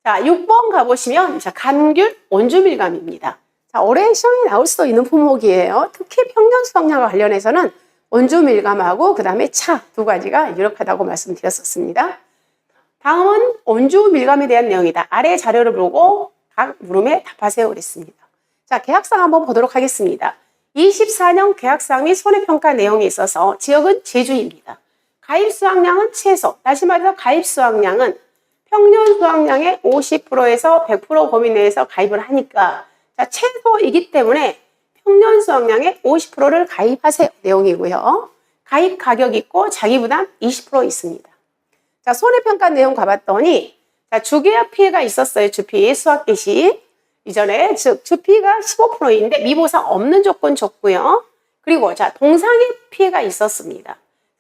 자, 6번 가보시면, 자, 감귤 온주밀감입니다. 자, 올해 시험에 나올 수도 있는 품목이에요. 특히 평년 수확량과 관련해서는 온주밀감하고 그 다음에 차 두 가지가 유력하다고 말씀드렸었습니다. 다음은 온주밀감에 대한 내용이다. 아래 자료를 보고 각 물음에 답하세요 그랬습니다. 자, 계약상 한번 보도록 하겠습니다. 24년 계약상 및 손해평가 내용이 있어서 지역은 제주입니다. 가입 수확량은 최소, 다시 말해서 가입 수확량은 평년 수확량의 50%에서 100% 범위 내에서 가입을 하니까 자, 최소이기 때문에 평년 수확량의 50%를 가입하세요 내용이고요. 가입 가격 있고 자기부담 20% 있습니다. 자, 손해평가 내용 가봤더니 자, 주계약 피해가 있었어요. 주피 수확기 시 이전에 즉 주피가 15%인데 미보상 없는 조건 줬고요. 그리고 자, 동상의 피해가 있었습니다.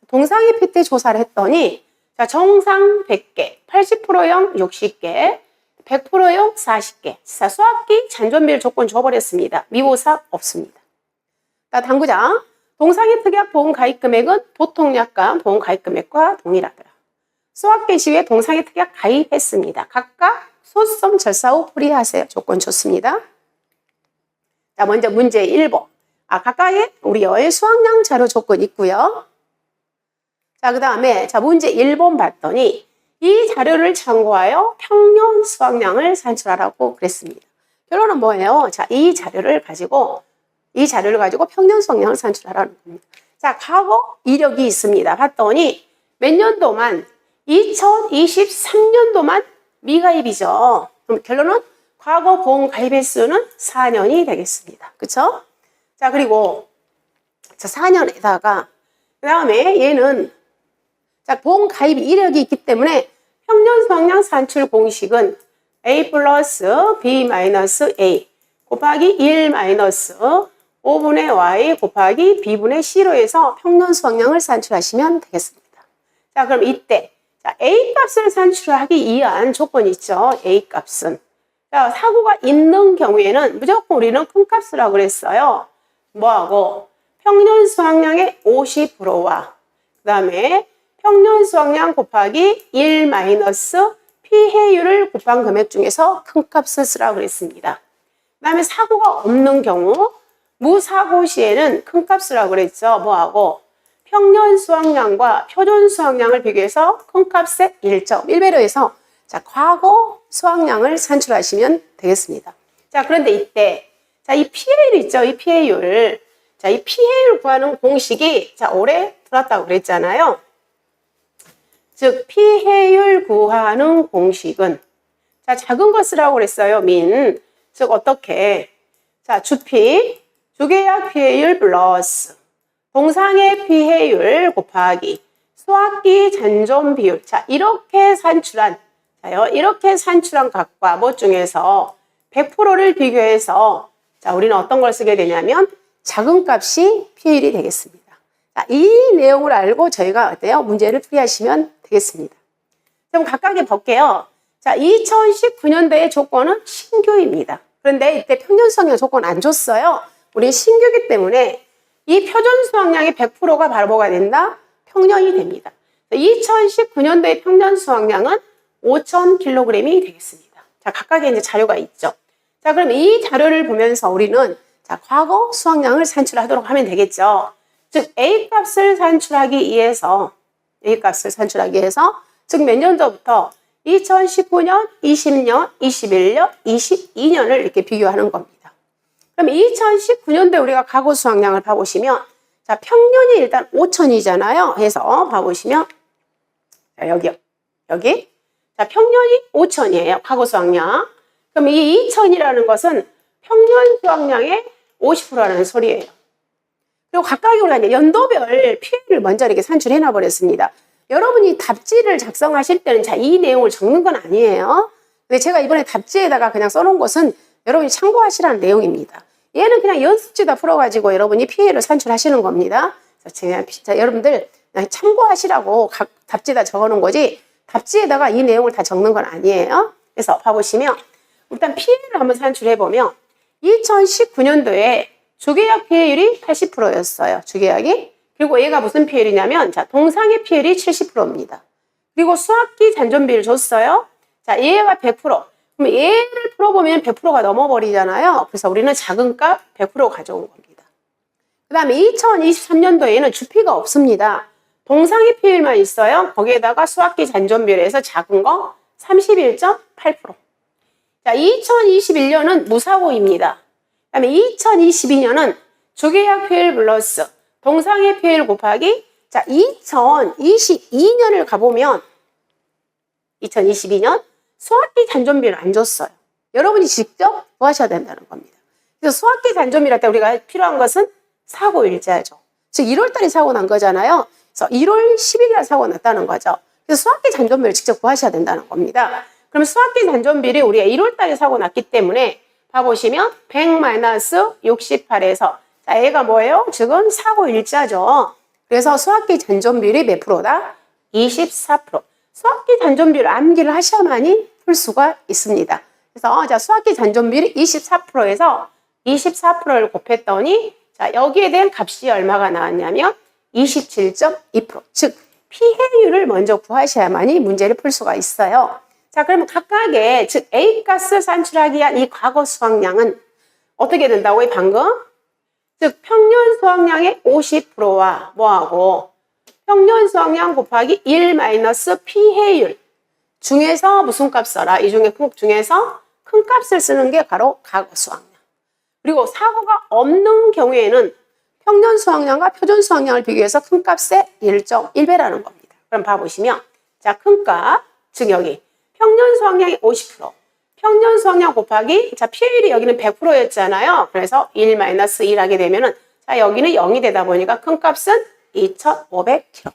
동상의 피해 때 조사를 했더니 자, 정상 100개, 80%형 60개, 100%형 40개. 자, 수확기 잔존비율 조건 줘버렸습니다. 미보상 없습니다. 자, 당구장. 동상의 특약 보험 가입 금액은 보통약관 보험 가입 금액과 동일하더라. 수확기 시에 동상의 특약 가입했습니다. 각각 소수점 절사 후 풀이하세요. 조건 좋습니다. 자, 먼저 문제 1번. 각각의 우리 여의 수확량 자료 조건 있고요. 자, 그 다음에 자, 문제 1번 봤더니 이 자료를 참고하여 평년 수확량을 산출하라고 그랬습니다. 결론은 뭐예요? 자, 이 자료를 가지고 평년 수확량을 산출하라는 겁니다. 자, 과거 이력이 있습니다. 봤더니 몇 년도만 2023년도만 미가입이죠. 그럼 결론은 과거 보험 가입 횟수는 4년이 되겠습니다. 그쵸? 자, 그리고 자, 4년에다가 그 다음에 얘는 자, 보험 가입 이력이 있기 때문에 평년 수확량 산출 공식은 A 플러스 B 마이너스 A 곱하기 1 마이너스 5분의 Y 곱하기 B분의 C로 해서 평년 수확량을 산출하시면 되겠습니다. 자, 그럼 이때 자, A 값을 산출하기 위한 조건이 있죠. A 값은. 자, 사고가 있는 경우에는 무조건 우리는 큰 값을 하고 그랬어요. 뭐하고? 평년 수확량의 50%와 그 다음에 평년 수확량 곱하기 1 마이너스 피해율을 곱한 금액 중에서 큰 값을 쓰라고 그랬습니다. 그 다음에 사고가 없는 경우 무사고 시에는 큰 값을 하고 그랬죠. 뭐하고? 평년 수확량과 표준 수확량을 비교해서 큰 값의 1.1배로 해서 자, 과거 수확량을 산출하시면 되겠습니다. 자, 그런데 이때 자, 이 피해율 있죠. 이 피해율. 자, 이 피해율 구하는 공식이 자, 올해 들어왔다고 그랬잖아요. 즉 피해율 구하는 공식은 자, 작은 거 쓰라고 그랬어요. 민. 즉 어떻게? 자, 주피 주계약 피해율 플러스 동상의 피해율 곱하기 수확기 잔존 비율. 자, 이렇게 산출한 값과 뭐 중에서 100%를 비교해서 자, 우리는 어떤 걸 쓰게 되냐면 작은 값이 피해율이 되겠습니다. 자, 이 내용을 알고 저희가 어때요? 문제를 풀이하시면 되겠습니다. 그럼 각각의 볼게요. 자, 2019년도의 조건은 신규입니다. 그런데 이때 평년 수확량 조건 안 줬어요. 우리 신규이기 때문에 이 표준 수확량의 100%가 바로 뭐가 된다? 평년이 됩니다. 2019년도의 평년 수확량은 5,000kg이 되겠습니다. 자, 각각의 이제 자료가 있죠. 자, 그럼 이 자료를 보면서 우리는 자, 과거 수확량을 산출하도록 하면 되겠죠. 즉, A 값을 산출하기 위해서 즉 몇 년도부터 2019년, 20년, 21년, 22년을 이렇게 비교하는 겁니다. 그럼 2019년도에 우리가 과거 수확량을 봐보시면 자, 평년이 일단 5,000이잖아요. 해서 봐보시면 자, 여기 자, 평년이 5,000이에요. 과거 수확량. 그럼 이 2,000이라는 것은 평년 수확량의 50%라는 소리예요. 그리고 각각의 우리가 연도별 피해를 먼저 이렇게 산출해 놔버렸습니다. 여러분이 답지를 작성하실 때는 자, 이 내용을 적는 건 아니에요. 근데 제가 이번에 답지에다가 그냥 써놓은 것은 여러분이 참고하시라는 내용입니다. 얘는 그냥 연습지다 풀어가지고 여러분이 피해를 산출하시는 겁니다. 자, 여러분들 참고하시라고 각 답지에다 적어놓은 거지 답지에다가 이 내용을 다 적는 건 아니에요. 그래서 봐보시면 일단 피해를 한번 산출해보면 2019년도에 주계약 피해율이 80%였어요. 주계약이. 그리고 얘가 무슨 피해율이냐면 자, 동상의 피해율이 70%입니다. 그리고 수확기 잔존비를 줬어요. 자, 얘가 100%. 그럼 얘를 풀어보면 100%가 넘어버리잖아요. 그래서 우리는 작은 값 100% 가져온 겁니다. 그 다음에 2023년도에는 주피가 없습니다. 동상의 피해율만 있어요. 거기에다가 수학기 잔존비율에서 작은 거 31.8%. 자, 2021년은 무사고입니다. 그 다음에 2022년은 주계약 피해율 플러스 동상의 피해율 곱하기, 자, 2022년을 가보면 2022년 수학기 잔존비를 안 줬어요. 여러분이 직접 구하셔야 된다는 겁니다. 그래서 수학기 잔존비할 때 우리가 필요한 것은 사고일자죠. 즉 1월달에 사고 난 거잖아요. 그래서 1월 10일날 사고 났다는 거죠. 그래서 수학기 잔존비를 직접 구하셔야 된다는 겁니다. 그럼 수학기 잔존비를 우리가 1월달에 사고 났기 때문에 봐보시면 100-68에서 자, 얘가 뭐예요? 지금 사고일자죠. 그래서 수학기 잔존비율이 몇 프로다? 24%. 수학기 잔존비율 암기를 하셔야만이 풀 수가 있습니다. 그래서 자, 수학기 잔존비율이 24%에서 24%를 곱했더니 자, 여기에 대한 값이 얼마가 나왔냐면 27.2%. 즉 피해율을 먼저 구하셔야만이 문제를 풀 수가 있어요. 자, 그러면 각각의 즉 A가스 산출하기 위한 이 과거 수확량은 어떻게 된다고요? 방금? 즉 평년 수확량의 50%와 뭐하고 평년 수확량 곱하기 1 마이너스 피해율 중에서 무슨 값 써라? 이 중에 중에서 큰 값을 쓰는 게 바로 과거 수확량. 그리고 사고가 없는 경우에는 평년 수확량과 표준 수확량을 비교해서 큰 값의 1.1배라는 겁니다. 그럼 봐보시면 자, 큰 값, 즉 여기 평년 수확량이 50%, 평년 수확량 곱하기 자, 피해율이 여기는 100%였잖아요. 그래서 1-1 하게 되면은 자, 여기는 0이 되다 보니까 큰 값은 2,500kg. 그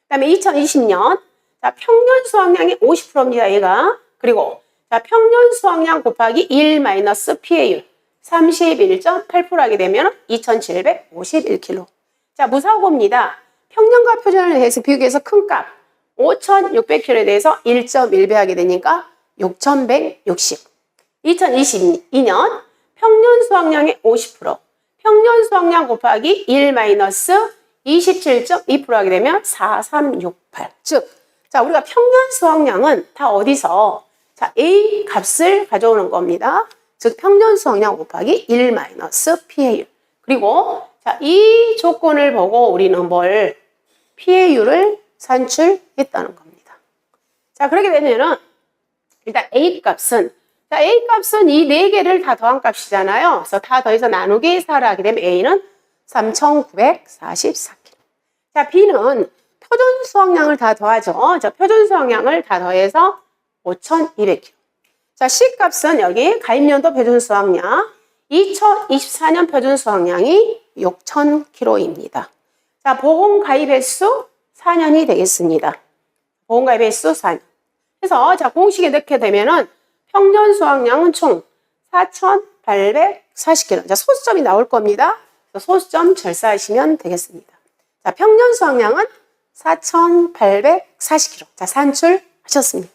다음에 2020년 자, 평년 수확량이 50%입니다. 얘가. 그리고 자, 평년 수확량 곱하기 1 마이너스 피해율 31.8% 하게 되면 2,751kg. 자, 무사고입니다. 평년과 표준을 해서 비교해서 큰 값 5,600kg에 대해서 1.1배 하게 되니까 6,160. 2022년 평년 수확량의 50%, 평년 수확량 곱하기 1 마이너스 27.2% 하게 되면 4368. 즉, 자, 우리가 평년 수확량은 다 어디서? 자, A 값을 가져오는 겁니다. 즉, 평년 수확량 곱하기 1 마이너스 피해율. 그리고, 자, 이 조건을 보고 우리는 뭘? 피해율을 산출했다는 겁니다. 자, 그렇게 되면은, 일단 A 값은, 자, A 값은 이 네 개를 다 더한 값이잖아요. 그래서 다 더해서 나누기 4를 하게 되면 A는 3,944kg. 자, B는 표준 수확량을 다 더하죠. 자, 표준 수확량을 다 더해서 5,200kg. 자, C 값은 여기 가입년도 표준 수확량 2024년 표준 수확량이 6,000kg입니다. 자, 보험 가입 횟수 4년이 되겠습니다. 보험 가입 횟수 4년. 그래서 자, 공식에 넣게 되면은 평년 수확량은 총 4,840kg. 자, 소수점이 나올 겁니다. 소수점 절사하시면 되겠습니다. 자, 평년 수확량은 4,840kg. 자, 산출하셨습니다.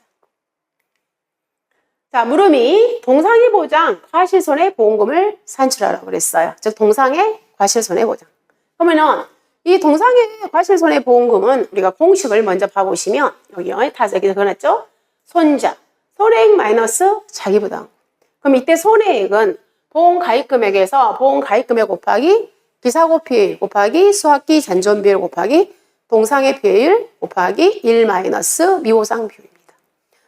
자, 물음이 동상의 보장, 과실손해 보험금을 산출하라고 그랬어요. 즉, 동상의 과실손해 보장. 그러면은 이 동상의 과실손해 보험금은 우리가 공식을 먼저 봐보시면 여기요, 다섯 개 적어놨죠? 손자, 손해액 마이너스 자기부담. 그럼 이때 손해액은 보험 가입금액에서 보험 가입금액 곱하기 비사고 피해율 곱하기 수학기 잔존비율 곱하기 동상의 피해율 곱하기 1 마이너스 미보상 비율입니다.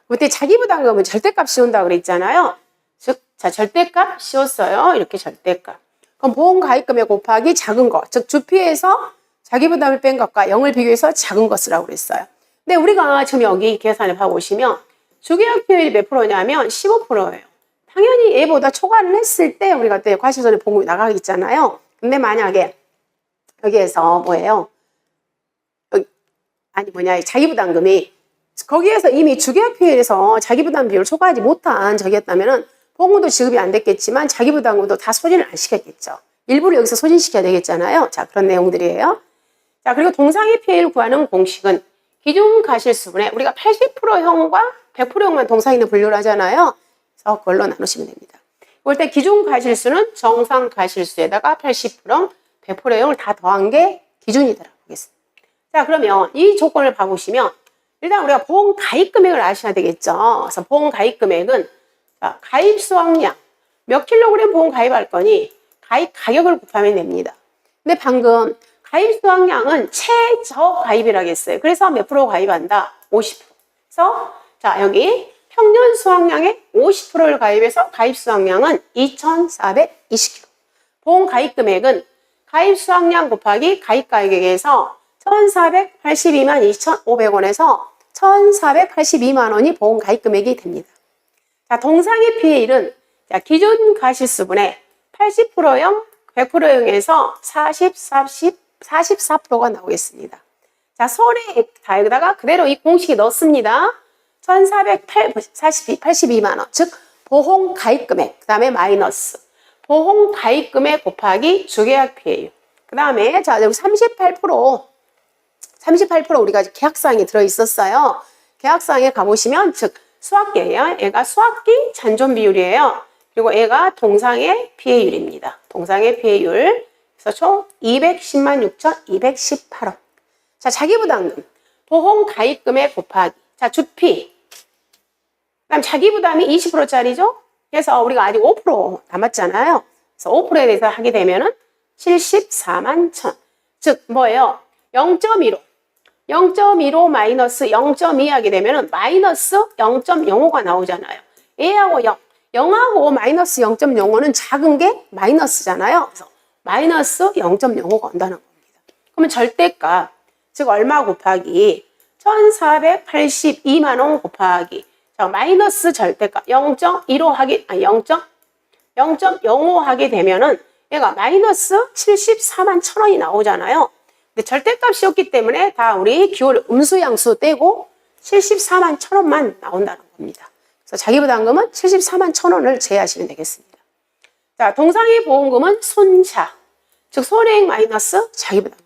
그때 자기부담금은 절대값 씌운다 그랬잖아요. 즉, 자, 절대값 씌웠어요. 이렇게 절대값. 그럼 보험 가입금액 곱하기 작은 거, 즉 주피에서 자기부담을 뺀 것과 0을 비교해서 작은 것 쓰라고 그랬어요. 근데 우리가 지금 여기 계산을 봐보시면 주계약 비율이 몇 프로냐면 15%예요. 당연히 얘보다 초과를 했을 때 우리가 그때 과실손해 보험금이 나가겠잖아요. 근데 만약에 여기에서 뭐예요? 자기부담금이 거기에서 이미 주계약 비율에서 자기부담 비율을 초과하지 못한 적이었다면은 보험금도 지급이 안 됐겠지만 자기부담금도 다 소진을 안 시켰겠죠. 일부러 여기서 소진시켜야 되겠잖아요. 자, 그런 내용들이에요. 자, 그리고 동상의 피해를 구하는 공식은 기준 과실수분의 우리가 80%형과 100%형만 동상인을 분류를 하잖아요. 그래서 그걸로 나누시면 됩니다. 이럴 때 기준 과실수는 정상 과실수에다가 80%형, 100%형을 다 더한 게 기준이더라고요. 자, 그러면 이 조건을 봐보시면 일단 우리가 보험 가입 금액을 아셔야 되겠죠. 그래서 보험 가입 금액은 자, 가입 수확량 몇 킬로그램 보험 가입할 거니 가입 가격을 곱하면 됩니다. 근데 방금 가입 수확량은 최저 가입이라고 했어요. 그래서 몇 프로 가입한다? 50%. 그래서 자 여기 평년 수확량의 50%를 가입해서 가입 수확량은 2,420kg. 보험 가입 금액은 가입 수확량 곱하기 가입 가격에서 1,482만 2,500원에서 1,482만 원이 보험 가입 금액이 됩니다. 자, 동상의 피해율은 자, 기준 가실수분의 80%형, 100%형에서 44%가 나오겠습니다. 자, 손해액에다가 그대로 이 공식에 넣습니다. 1,482만 원, 즉 보험 가입 금액, 그 다음에 마이너스 보험 가입 금액 곱하기 주계약 피해율. 그 다음에 자, 여기 38% 우리가 계약사항에 들어있었어요. 계약사항에 가보시면 즉 수학계예요. 얘가 수학기 잔존 비율이에요. 그리고 얘가 동상의 피해율입니다. 동상의 피해율. 그래서 총 210만 6,218원. 자, 자기부담금. 보험 가입금액 곱하기. 자, 주피. 그 다음 자기부담이 20%짜리죠? 그래서 우리가 아직 5% 남았잖아요. 그래서 5%에 대해서 하게 되면은 74만 1,000. 즉, 뭐예요? 0.15. 0.15 마이너스 0.2 하게 되면은 마이너스 0.05가 나오잖아요. A하고 0. 0하고 마이너스 0.05는 작은 게 마이너스잖아요. 그래서 마이너스 0.05가 온다는 겁니다. 그러면 절대값, 즉 얼마 곱하기 1,482만 원 곱하기 자, 마이너스 절대값 0.15 하게, 0.05 하게 되면은 얘가 마이너스 74만 1,000원이 나오잖아요. 근데 절대값이었기 때문에 다 우리 기호를 음수양수 떼고 74만 1,000원만 나온다는 겁니다. 그래서 자기부담금은 74만 1,000원을 제외하시면 되겠습니다. 자, 동상의 보험금은 손차, 즉 손해액 마이너스 자기부담금.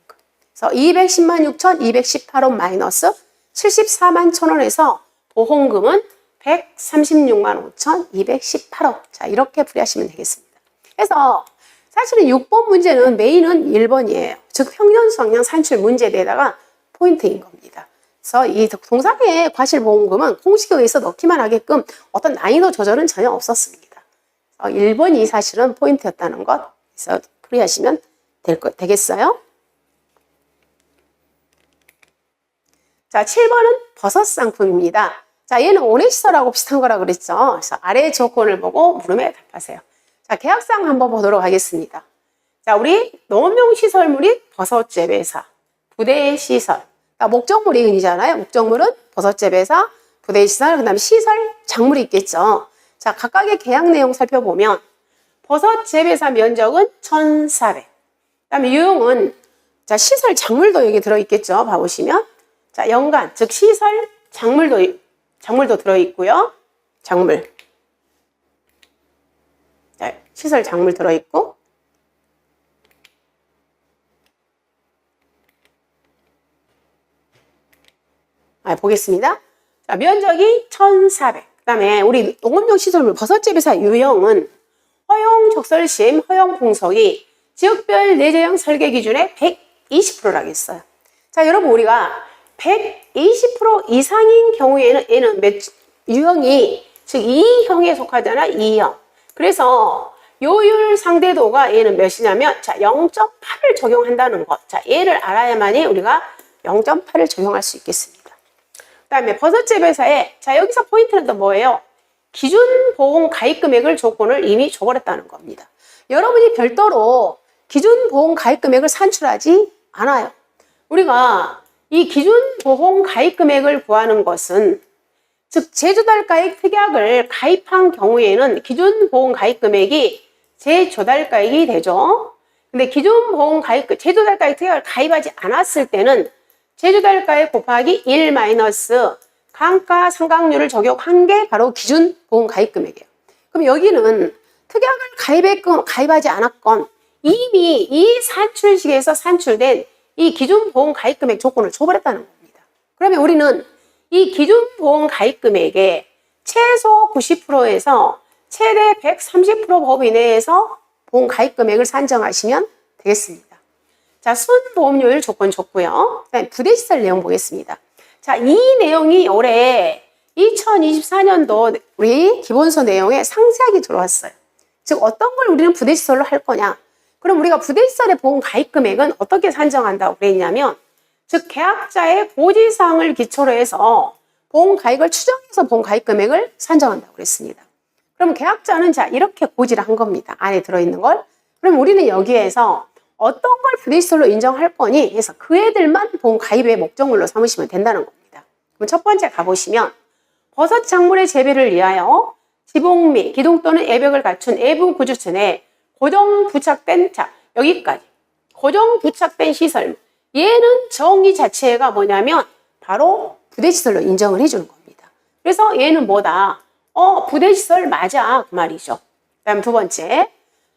그래서 210만 6,218원 마이너스 74만 1,000원에서 보험금은 136만 5,218원. 자, 이렇게 풀이하시면 되겠습니다. 그래서 사실은 6번 문제는 메인은 1번이에요. 즉 평년 수확량 산출 문제에다가 포인트인 겁니다. 그래서 이 동상의 과실보험금은 공식에 의해서 넣기만 하게끔 어떤 난이도 조절은 전혀 없었습니다. 1번이 사실은 포인트였다는 것. 그래서 풀이하시면 되겠어요. 자, 7번은 버섯 상품입니다. 자, 얘는 온해시설하고 비슷한 거라고 그랬죠. 그래서 아래 조건을 보고 물음에 답하세요. 자, 계약상 한번 보도록 하겠습니다. 자, 우리 농업용 시설 및 버섯 재배사, 부대 시설. 목적물이 은이잖아요. 목적물은 버섯 재배사, 부대 시설, 그 다음에 시설, 작물이 있겠죠. 자, 각각의 계약 내용 살펴보면 버섯 재배사 면적은 1,400. 그 다음에 유형은 자, 시설, 작물도 여기 들어있겠죠. 봐보시면. 자, 연간, 즉 시설, 작물도 들어있고요. 작물. 자, 시설 작물 들어있고. 보겠습니다. 자, 면적이 1,400. 그 다음에 우리 농업용 시설물 버섯재배사 유형은 허용 적설심, 허용 풍속이 지역별 내재형 설계 기준의 120%라고 했어요. 자, 여러분 우리가 120% 이상인 경우에는 얘는 유형이 즉 2형에 속하잖아. 2형. 그래서 요율 상대도가 얘는 몇이냐면 자 0.8을 적용한다는 것. 자, 얘를 알아야만이 우리가 0.8을 적용할 수 있겠습니다. 그 다음에 버섯재배사에 자 여기서 포인트는 또 뭐예요? 기준 보험 가입 금액을 조건을 이미 줘버렸다는 겁니다. 여러분이 별도로 기준 보험 가입 금액을 산출하지 않아요. 우리가 이 기준 보험 가입 금액을 구하는 것은 즉 제조달가액 특약을 가입한 경우에는 기준 보험 가입 금액이 제조달가액이 되죠. 근데 기준 보험 가입 제조달가액 특약을 가입하지 않았을 때는 제조달가액 곱하기 1 마이너스 감가 상각률을 적용한 게 바로 기준 보험 가입 금액이에요. 그럼 여기는 특약을 가입하지 않았건 이미 이 산출식에서 산출된 이 기준 보험 가입 금액 조건을 줘버렸다는 겁니다. 그러면 우리는 이 기준 보험 가입 금액의 최소 90%에서 최대 130% 범위 내에서 보험 가입 금액을 산정하시면 되겠습니다. 자, 순보험료율 조건 좋고요. 그다음에 부대시설 내용 보겠습니다. 자, 이 내용이 올해 2024년도 우리 기본서 내용에 상세하게 들어왔어요. 즉 어떤 걸 우리는 부대시설로 할 거냐. 그럼 우리가 부대시설의 보험 가입 금액은 어떻게 산정한다고 그랬냐면, 즉 계약자의 고지사항을 기초로 해서 보험 가입을 추정해서 보험 가입 금액을 산정한다고 그랬습니다. 그럼 계약자는 자 이렇게 고지를 한 겁니다. 안에 들어있는 걸. 그럼 우리는 여기에서 어떤 걸 부대시설로 인정할 거니 해서 그 애들만 보험 가입의 목적물로 삼으시면 된다는 겁니다. 그럼 첫 번째 가보시면 버섯 작물의 재배를 위하여 지붕 및 기둥 또는 애벽을 갖춘 외부 구조층에 고정 부착된, 자 여기까지 고정 부착된 시설, 얘는 정의 자체가 뭐냐면 바로 부대시설로 인정을 해주는 겁니다. 그래서 얘는 뭐다? 부대시설 맞아 그 말이죠. 다음 두 번째,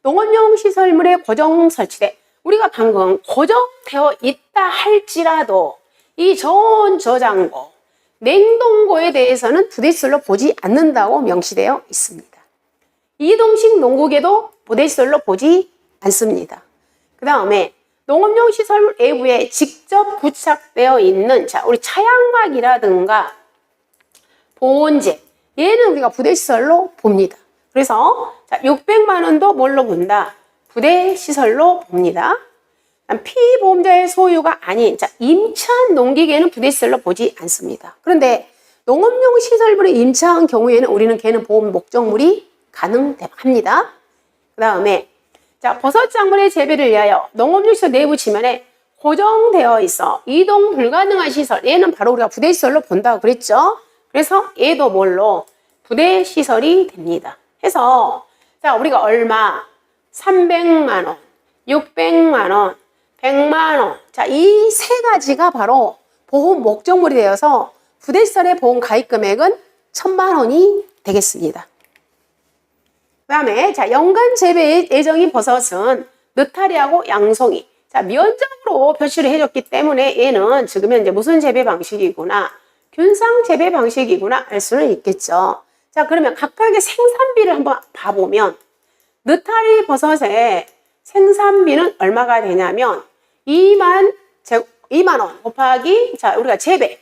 농업용 시설물에 고정 설치돼, 우리가 방금 고정되어 있다 할지라도 이 저온 저장고, 냉동고에 대해서는 부대시설로 보지 않는다고 명시되어 있습니다. 이동식 농구계도 부대시설로 보지 않습니다. 그 다음에 농업용 시설 외부에 직접 부착되어 있는, 자 우리 차양막이라든가 보온재, 얘는 우리가 부대시설로 봅니다. 그래서 자 600만 원도 뭘로 본다? 부대시설로 봅니다. 피보험자의 소유가 아닌 자 임차한 농기계는 부대시설로 보지 않습니다. 그런데 농업용 시설물을 임차한 경우에는 우리는 걔는 보험 목적물이 가능합니다. 그 다음에 자 버섯 작물의 재배를 위하여 농업용 시설 내부 지면에 고정되어 있어 이동 불가능한 시설, 얘는 바로 우리가 부대시설로 본다고 그랬죠. 그래서 얘도 뭘로? 부대시설이 됩니다. 해서 자 우리가 얼마? 300만 원, 600만 원, 100만 원. 자, 이 세 가지가 바로 보험 목적물이 되어서 부대시설의 보험 가입 금액은 1000만 원이 되겠습니다. 그 다음에 자 연간 재배 예정인 버섯은 느타리하고 양송이, 자 면적으로 표시를 해줬기 때문에 얘는 지금 현재 무슨 재배 방식이구나, 균상 재배 방식이구나 알 수는 있겠죠. 자 그러면 각각의 생산비를 한번 봐보면 느타리 버섯의 생산비는 얼마가 되냐면 2만 원 곱하기 자 우리가 재배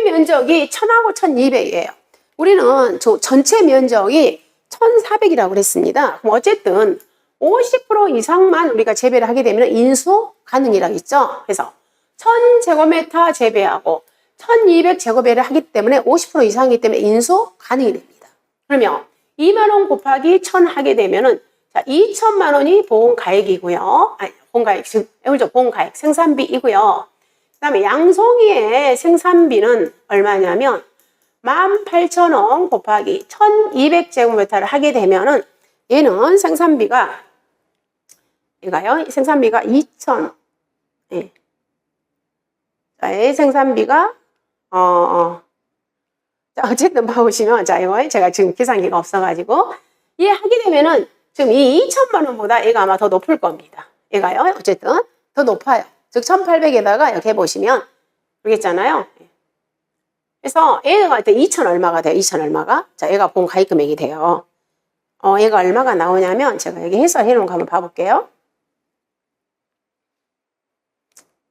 면적이 1000하고 1200이에요. 우리는 전체 면적이 1400이라고 그랬습니다. 그럼 어쨌든 50% 이상만 우리가 재배를 하게 되면 인수 가능이라고 했죠. 그래서 1000제곱미터 재배하고 1200제곱미터를 하기 때문에 50% 이상이기 때문에 인수 가능이 됩니다. 그러면 2만 원 곱하기 1000 하게 되면은 자 2천만 원이 보험 가액이고요. 아니 보험 가액 생산비이고요. 그다음에 양송이의 생산비는 얼마냐면 18,000원 곱하기 1200제곱미터를 하게 되면은 얘는 생산비가 2000, 예. 자, 얘 생산비가 자, 어쨌든 봐보시면 자 이거 제가 지금 계산기가 없어가지고 얘 하게 되면은 지금 이 2천만 원보다 얘가 아마 더 높을 겁니다. 얘가요 어쨌든 더 높아요. 즉 1800에다가 이렇게 해보시면 그러겠잖아요. 그래서 얘가 2천 얼마가 돼요. 2천 얼마가? 자 얘가 보험 가입 금액이 돼요. 얘가 얼마가 나오냐면 제가 여기 해서 해놓은 거 한번 봐볼게요.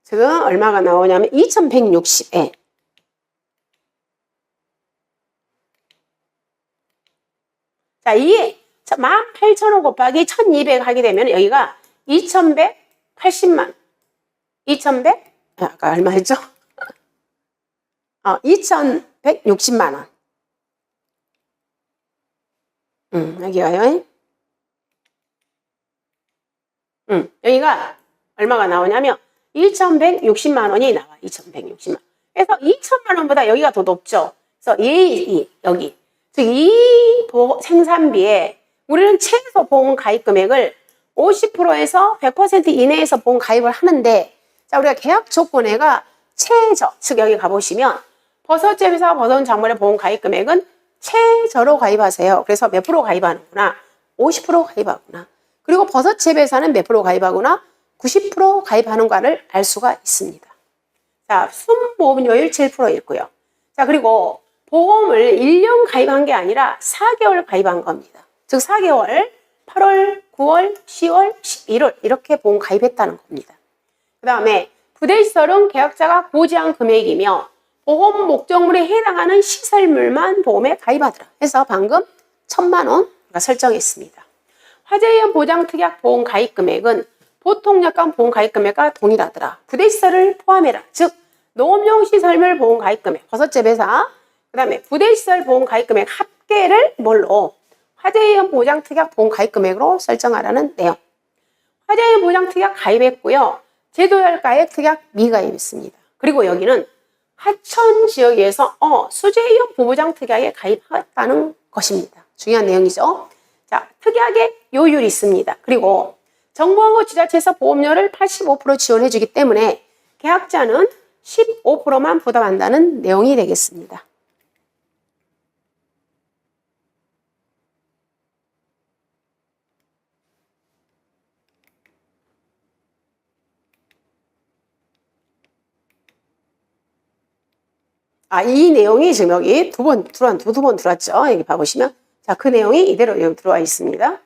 지금 얼마가 나오냐면 2160에 자 이게 18,000원 곱하기 1200 하게 되면 여기가 2180만 2100? 아까 얼마 했죠? 2160만 원. 여기가요. 여기가 얼마가 나오냐면 2160만 원이 나와. 2160만 원. 그래서 2천만 원보다 여기가 더 높죠. 그래서 여기. 즉 이 생산비에 우리는 최소 보험 가입 금액을 50%에서 100% 이내에서 보험 가입을 하는데, 자 우리가 계약 조건에가 최저, 즉 여기 가보시면 버섯 재배사 버섯 작물의 보험 가입 금액은 최저로 가입하세요. 그래서 몇 프로 가입하는구나? 50% 가입하구나. 그리고 버섯 재배사는 몇 프로 가입하구나? 90% 가입하는가를 알 수가 있습니다. 자, 순보험료율 7%였고요. 자, 그리고 보험을 1년 가입한 게 아니라 4개월 가입한 겁니다. 즉 4개월, 8월, 9월, 10월, 11월 이렇게 보험 가입했다는 겁니다. 그 다음에 부대시설은 계약자가 고지한 금액이며 보험 목적물에 해당하는 시설물만 보험에 가입하더라. 해서 방금 1,000만 원 설정했습니다. 화재위험 보장특약 보험 가입 금액은 보통약관 보험 가입 금액과 동일하더라. 부대시설을 포함해라. 즉 농업용 시설물 보험 가입 금액, 버섯째 배사, 그 다음에 부대시설 보험 가입 금액 합계를 뭘로? 화재위험 보장특약 보험 가입 금액으로 설정하라는 내용. 화재위험 보장특약 가입했고요. 제도열가액 특약 미가입했습니다. 그리고 여기는 하천 지역에서 수재위험 보호장 특약에 가입했다는 것입니다. 중요한 내용이죠. 자, 특약의 요율이 있습니다. 그리고 정부하고 지자체에서 보험료를 85% 지원해주기 때문에 계약자는 15%만 부담한다는 내용이 되겠습니다. 이 내용이 지금 여기 두 번 들어왔죠. 여기 봐보시면. 자, 그 내용이 이대로 여기 들어와 있습니다.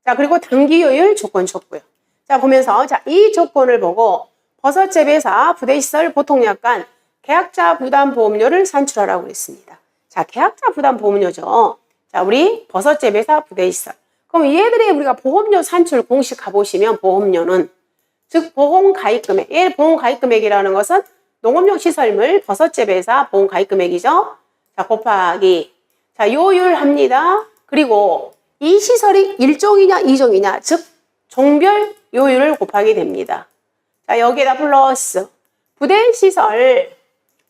자, 그리고 단기요율 조건 줬고요. 자, 보면서, 자, 이 조건을 보고 버섯재배사, 부대시설, 보통약관, 계약자 부담보험료를 산출하라고 그랬습니다. 자, 계약자 부담보험료죠. 자, 우리 버섯재배사, 부대시설. 그럼 얘들이 우리가 보험료 산출 공식 가보시면 보험료는, 즉, 보험가입금액. 얘 보험가입금액이라는 것은 농업용 시설물, 버섯재배사, 보험가입금액이죠. 자, 곱하기. 자, 요율합니다. 그리고 이 시설이 1종이냐, 2종이냐, 즉, 종별 요율을 곱하게 됩니다. 자, 여기에다 플러스 부대시설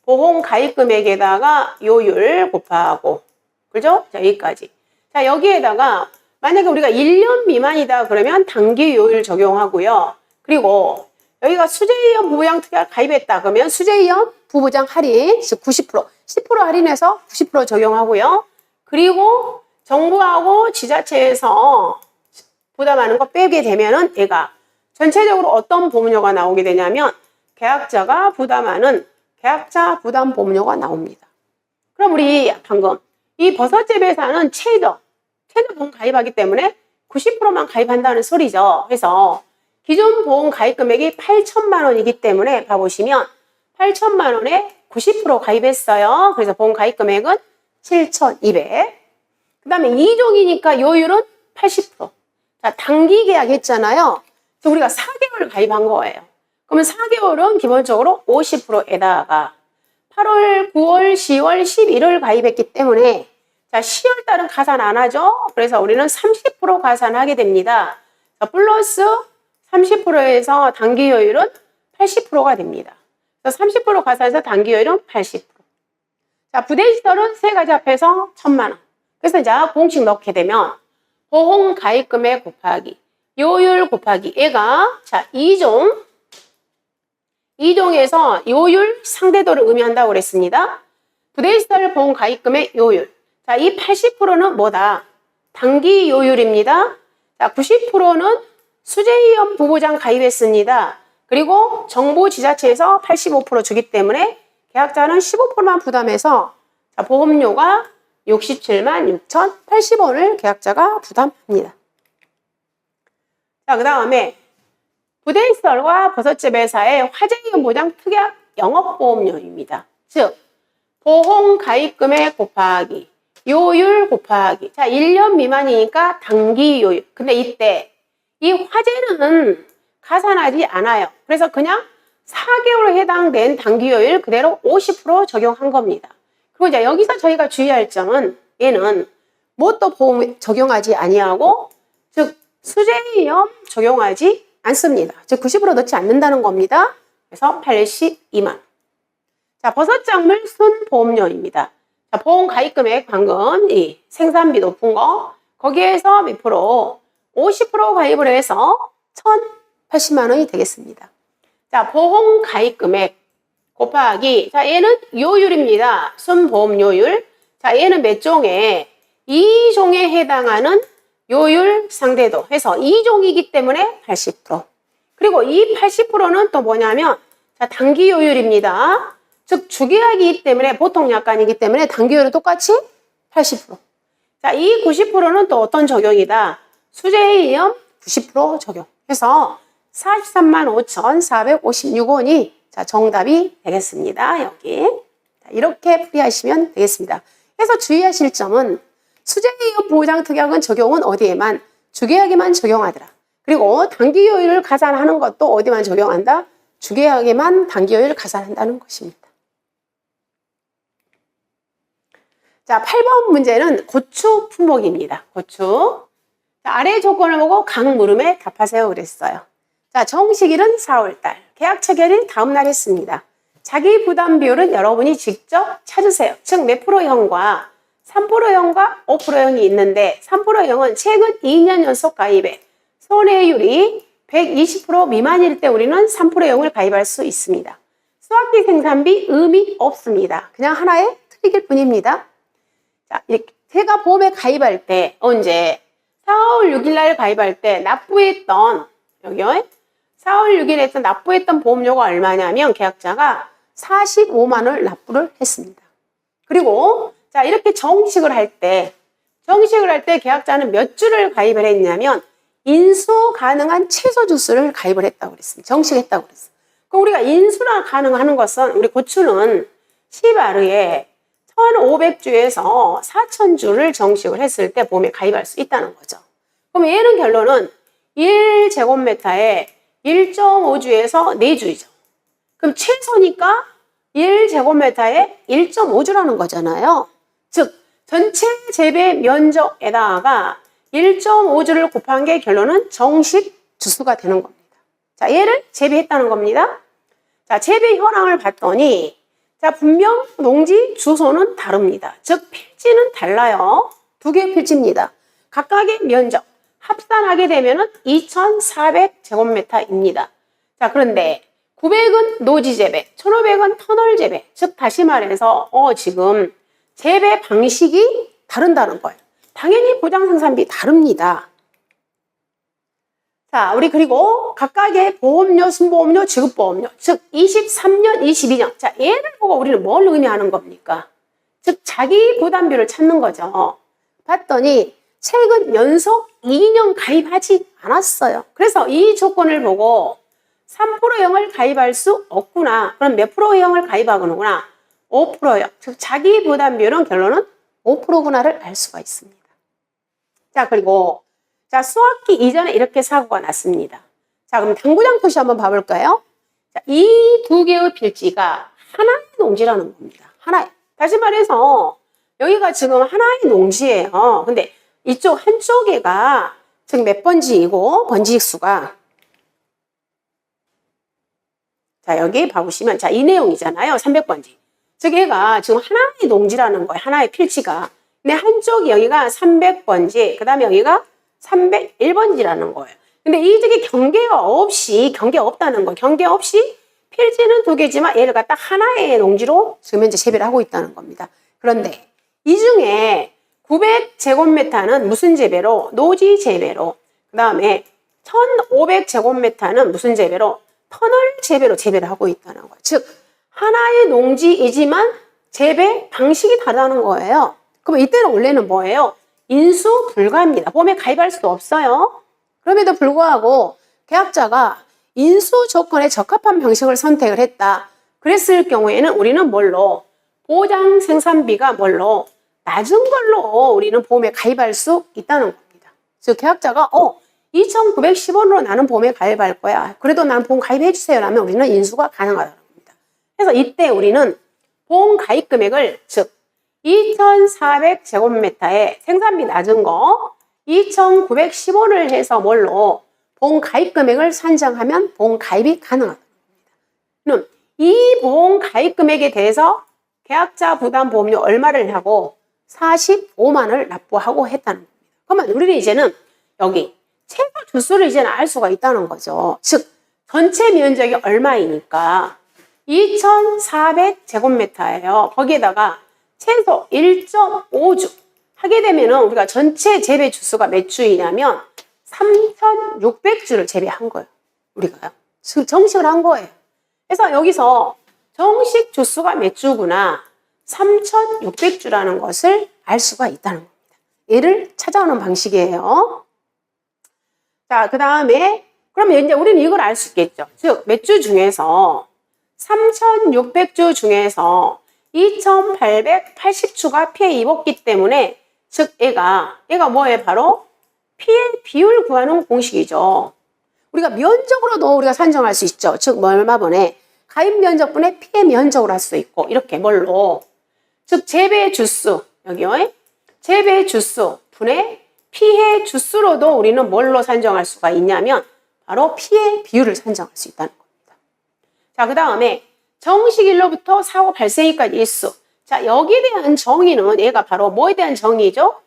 보험가입금액에다가 요율 곱하고. 그죠? 자, 여기까지. 자, 여기에다가 만약에 우리가 1년 미만이다 그러면 단기 요율 적용하고요. 그리고 여기가 수재위험 부부장 특약 가입했다 그러면 수재위험 부부장 할인, 즉 90%, 10% 할인해서 90% 적용하고요. 그리고 정부하고 지자체에서 부담하는 거 빼게 되면은 얘가 전체적으로 어떤 보험료가 나오게 되냐면 계약자가 부담하는 계약자 부담 보험료가 나옵니다. 그럼 우리 방금 이 버섯재배사는 최저 보험 가입하기 때문에 90%만 가입한다는 소리죠. 그래서 기존 보험 가입 금액이 8,000만 원이기 때문에 봐보시면 8,000만 원에 90% 가입했어요. 그래서 보험 가입 금액은 7,200. 그 다음에 2종이니까 요율은 80%. 자, 단기 계약했잖아요. 우리가 4개월 가입한 거예요. 그러면 4개월은 기본적으로 50%에다가 8월, 9월, 10월, 11월 가입했기 때문에 자, 10월 달은 가산 안 하죠. 그래서 우리는 30% 가산하게 됩니다. 자, 플러스 30%에서 단기 요율은 80%가 됩니다. 그래서 30% 가산해서 단기 요율은 80%. 자, 부대시설은 세 가지 합해서 1,000만 원. 그래서 이제 공식 넣게 되면 보험 가입 금액 곱하기 요율 곱하기 얘가 자 2종에서 요율 상대도를 의미한다고 그랬습니다. 부대시설 보험 가입 금액 요율. 자, 이 80%는 뭐다? 단기 요율입니다. 자, 90%는 수재위험 부보장 가입했습니다. 그리고 정부 지자체에서 85% 주기 때문에 계약자는 15%만 부담해서 자, 보험료가 67만 6,080원을 계약자가 부담합니다. 자, 그 다음에 부대시설과 버섯재배사의 화재위험 보장 특약 영업보험료입니다. 즉, 보험 가입금액 곱하기 요율 곱하기 자 1년 미만이니까 단기 요율. 근데 이때 이 화재는 가산하지 않아요. 그래서 그냥 4개월에 해당된 단기 요율 그대로 50% 적용한 겁니다. 그리고 이제 여기서 저희가 주의할 점은 얘는 뭣도 보험 적용하지 아니하고 즉 수재위험 적용하지 않습니다. 즉 90% 넣지 않는다는 겁니다. 그래서 82만 원. 자, 버섯작물 순보험료입니다. 자, 보험 가입금액 방금 이 생산비 높은 거 거기에서 몇 프로? 50% 가입을 해서 1,080만 원이 되겠습니다. 자, 보험 가입금액 곱하기 자 얘는 요율입니다. 순보험료율. 자, 얘는 몇 종에? 2종에 해당하는 요율 상대도 해서 2종이기 때문에 80%. 그리고 이 80%는 또 뭐냐면 자, 단기 요율입니다. 즉 주계약이기 때문에 보통 약관이기 때문에 단기 요율은 똑같이 80%. 자, 이 90%는 또 어떤 적용이다? 수재위험 90% 적용. 해서 43만 5,456원이 자, 정답이 되겠습니다. 여기. 이렇게 풀이하시면 되겠습니다. 그래서 주의하실 점은 수재이업 보장특약은 적용은 어디에만? 주계약에만 적용하더라. 그리고 단기요율을 가산하는 것도 어디만 적용한다? 주계약에만 단기요율을 가산한다는 것입니다. 자, 8번 문제는 고추 품목입니다. 고추. 자, 아래 조건을 보고 각 물음에 답하세요 그랬어요. 자, 정식일은 4월달, 계약 체결일 다음날 했습니다. 자기 부담 비율은 여러분이 직접 찾으세요. 즉, 몇 프로형과 3%형과 5%형이 있는데 3%형은 최근 2년 연속 가입에 손해율이 120% 미만일 때 우리는 3%형을 가입할 수 있습니다. 수학비 생산비 의미 없습니다. 그냥 하나의 트릭일 뿐입니다. 자, 이렇게 제가 보험에 가입할 때 언제? 4월 6일 날 가입할 때 납부했던 여기요. 4월 6일에 했던 납부했던 보험료가 얼마냐면 계약자가 45만 원을 납부를 했습니다. 그리고 자, 이렇게 정식을 할 때 계약자는 몇 주를 가입을 했냐면 인수 가능한 최소 주수를 가입을 했다고 그랬습니다. 정식했다고 그랬어요. 그럼 우리가 인수가 가능한 것은 우리 고추는 10아르에 1500주에서 4000주를 정식을 했을 때 보험에 가입할 수 있다는 거죠. 그럼 얘는 결론은 1제곱미터에 1.5주에서 4주이죠. 그럼 최소니까 1제곱미터에 1.5주라는 거잖아요. 즉 전체 재배 면적에다가 1.5주를 곱한 게 결론은 정식 주수가 되는 겁니다. 자, 얘를 재배했다는 겁니다. 자, 재배 현황을 봤더니 자, 분명 농지 주소는 다릅니다. 즉 필지는 달라요. 두 개의 필지입니다. 각각의 면적 합산하게 되면은 2400제곱미터입니다. 자, 그런데 900은 노지 재배, 1500은 터널 재배. 즉 다시 말해서 지금 재배 방식이 다른다는 거예요. 당연히 보장 생산비 다릅니다. 자, 우리 그리고 각각의 보험료, 순보험료, 지급보험료, 즉 23년, 22년. 자, 얘를 보고 우리는 뭘 의미하는 겁니까? 즉 자기 부담비를 찾는 거죠. 봤더니 최근 연속 2년 가입하지 않았어요. 그래서 이 조건을 보고 3%형을 가입할 수 없구나. 그럼 몇 프로형을 가입하는구나? 5%형. 즉 자기 부담 비율은 결론은 5%구나를 알 수가 있습니다. 자, 그리고 자, 수학기 이전에 이렇게 사고가 났습니다. 자, 그럼 당구장 토시 한번 봐볼까요? 자, 이 두 개의 필지가 하나의 농지라는 겁니다. 하나의. 다시 말해서 여기가 지금 하나의 농지예요. 근데 이쪽 한쪽에가 지금 몇 번지이고 번지익 수가 자, 여기 봐보시면 자, 이 내용이잖아요. 300번지. 즉 얘가 지금 하나의 농지라는 거예요. 하나의 필지가. 근데 한쪽이 여기가 300번지, 그 다음에 여기가 301번지라는 거예요. 근데 이쪽에 경계가 없다는 거예요. 경계 없이 필지는 두 개지만 얘를 갖다 하나의 농지로 지금 현재 재배를 하고 있다는 겁니다. 그런데 이 중에 900제곱미터는 무슨 재배로? 노지 재배로. 그 다음에 1500제곱미터는 무슨 재배로? 터널 재배로 재배를 하고 있다는 거예요. 즉 하나의 농지이지만 재배 방식이 다르다는 거예요. 그럼 이때는 원래는 뭐예요? 인수 불가입니다. 보험에 가입할 수 없어요. 그럼에도 불구하고 계약자가 인수 조건에 적합한 방식을 선택을 했다. 그랬을 경우에는 우리는 뭘로? 보장 생산비가 뭘로? 낮은 걸로 우리는 보험에 가입할 수 있다는 겁니다. 즉 계약자가 2,910원으로 나는 보험에 가입할 거야. 그래도 나는 보험 가입해 주세요. 라면 우리는 인수가 가능하다는 겁니다. 그래서 이때 우리는 보험 가입 금액을 즉 2,400제곱미터에 생산비 낮은 거 2,910원을 해서 뭘로 보험 가입 금액을 산정하면 보험 가입이 가능하다는 겁니다. 그럼 이 보험 가입 금액에 대해서 계약자 부담 보험료 얼마를 하고 45만 원을 납부하고 했다는 겁니다. 그러면 우리는 이제는 여기 최소 주수를 이제는 알 수가 있다는 거죠. 즉 전체 면적이 얼마이니까 2,400제곱미터예요. 거기에다가 최소 1.5주 하게 되면은 우리가 전체 재배 주수가 몇 주이냐면 3,600주를 재배한 거예요. 우리가요. 정식을 한 거예요. 그래서 여기서 정식 주수가 몇 주구나 3,600주라는 것을 알 수가 있다는 겁니다. 얘를 찾아오는 방식이에요. 자, 그 다음에 그러면 이제 우리는 이걸 알 수 있겠죠. 즉 몇 주 중에서 3,600주 중에서 2880주가 피해 입었기 때문에 즉 얘가 뭐예요? 바로 피해 비율 구하는 공식이죠. 우리가 면적으로도 우리가 산정할 수 있죠. 즉 얼마분의 가입 면적분의 피해 면적으로 할 수 있고 이렇게 뭘로 즉 재배 주수 여기요. 재배 주수 분의 피해 주수로도 우리는 뭘로 산정할 수가 있냐면 바로 피해 비율을 산정할 수 있다는 겁니다. 자, 그 다음에 정식일로부터 사고 발생일까지 일수. 자, 여기에 대한 정의는 얘가 바로 뭐에 대한 정의죠?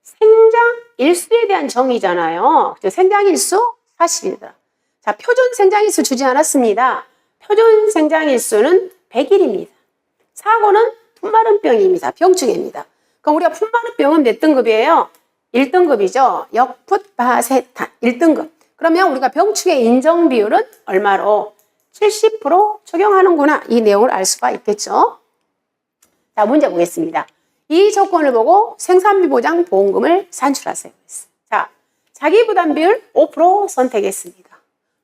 생장 일수에 대한 정의잖아요. 생장 일수 40일이다. 자, 표준 생장 일수 주지 않았습니다. 표준 생장 일수는 100일입니다. 사고는 풋마른병입니다. 병충해입니다. 그럼 우리가 풋마른병은 몇 등급이에요? 1등급이죠. 역풋바세탄 1등급. 그러면 우리가 병충해 인정 비율은 얼마로? 70% 적용하는구나. 이 내용을 알 수가 있겠죠. 자, 문제 보겠습니다. 이 조건을 보고 생산비 보장 보험금을 산출하세요. 자, 자기 부담 비율 5% 선택했습니다.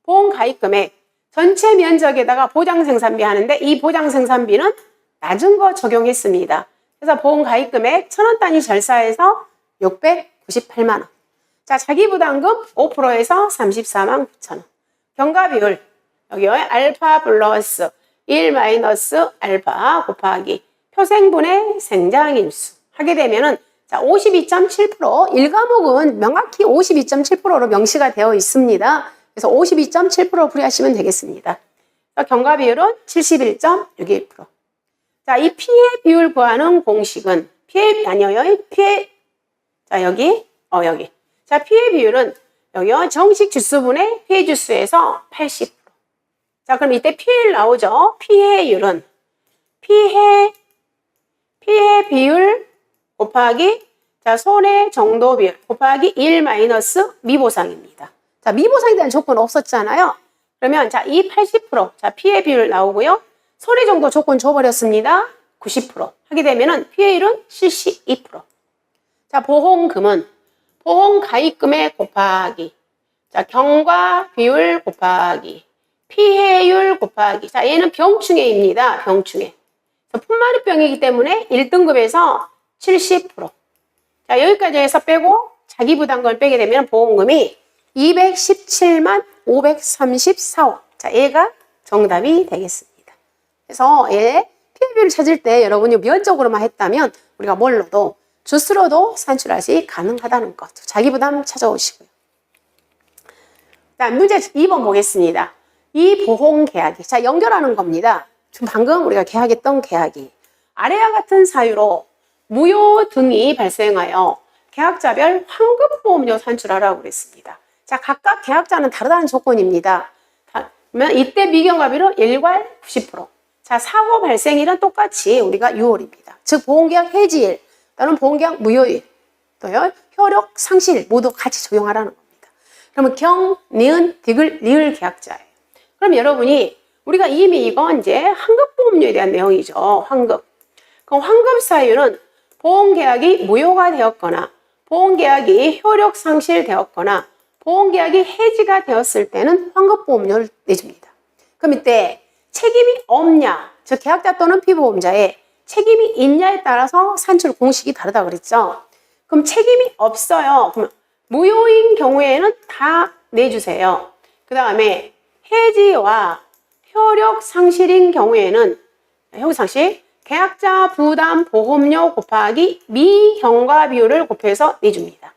보험 가입 금액 전체 면적에다가 보장 생산비 하는데 이 보장 생산비는 낮은 거 적용했습니다. 그래서 보험 가입 금액 1,000원 단위 절사해서 698만 원. 자, 자기 부담금 5%에서 34만 9천 원. 경과 비율 여기요. 알파 플러스 1 마이너스 알파 곱하기 표생분의 생장일수 하게 되면은 자, 52.7% 1과목은 명확히 52.7%로 명시가 되어 있습니다. 그래서 52.7% 풀이하시면 되겠습니다. 경과 비율은 71.61%. 자, 이 피해 비율 구하는 공식은 자, 여기. 자, 피해 비율은 여기요. 정식 주수분의 피해 주수에서 80%. 자, 그럼 이때 피해율 나오죠? 피해율은 피해 비율 곱하기 자, 손해 정도 비율 곱하기 1 마이너스 미보상입니다. 자, 미보상에 대한 조건 없었잖아요. 그러면 자, 이 80% 자, 피해 비율 나오고요. 손해 정도 조건 줘버렸습니다. 90% 하게 되면은 피해율은 72%. 자, 보험금은 보험 가입금액 곱하기 자, 경과 비율 곱하기 피해율 곱하기 자, 얘는 병충해입니다. 병충해. 풋마른병이기 때문에 1등급에서 70%. 자, 여기까지 해서 빼고 자기 부담금을 빼게 되면 보험금이 217만 534원. 자, 얘가 정답이 되겠습니다. 그래서 얘 피해 비율을 찾을 때 여러분이 면적으로만 했다면 우리가 뭘로도 주스로도 산출하시 가능하다는 것. 자기 부담 찾아오시고요. 자, 문제 2번 보겠습니다. 이 보험 계약이 자, 연결하는 겁니다. 지금 방금 우리가 계약했던 계약이 아래와 같은 사유로 무효 등이 발생하여 계약자별 환급보험료 산출하라고 그랬습니다. 자, 각각 계약자는 다르다는 조건입니다. 그러면 이때 미경과비로 일괄 90%. 자, 사고 발생일은 똑같이 우리가 6월입니다. 즉 보험계약 해지일 또는 보험계약 무효일 또요 효력 상실 모두 같이 적용하라는 겁니다. 그러면 경, 니은, 디귿, 리을 계약자예요. 그럼 여러분이 우리가 이미 이건 이제 환급보험료에 대한 내용이죠. 환급. 그럼 환급 사유는 보험계약이 무효가 되었거나 보험계약이 효력 상실되었거나 보험계약이 해지가 되었을 때는 환급보험료를 내줍니다. 그럼 이때 책임이 없냐, 즉 계약자 또는 피보험자의 책임이 있냐에 따라서 산출 공식이 다르다 그랬죠. 그럼 책임이 없어요. 그러면 무효인 경우에는 다 내주세요. 그 다음에 해지와 효력 상실인 경우에는 효력 상실, 계약자 부담 보험료 곱하기 미경과 비율을 곱해서 내줍니다.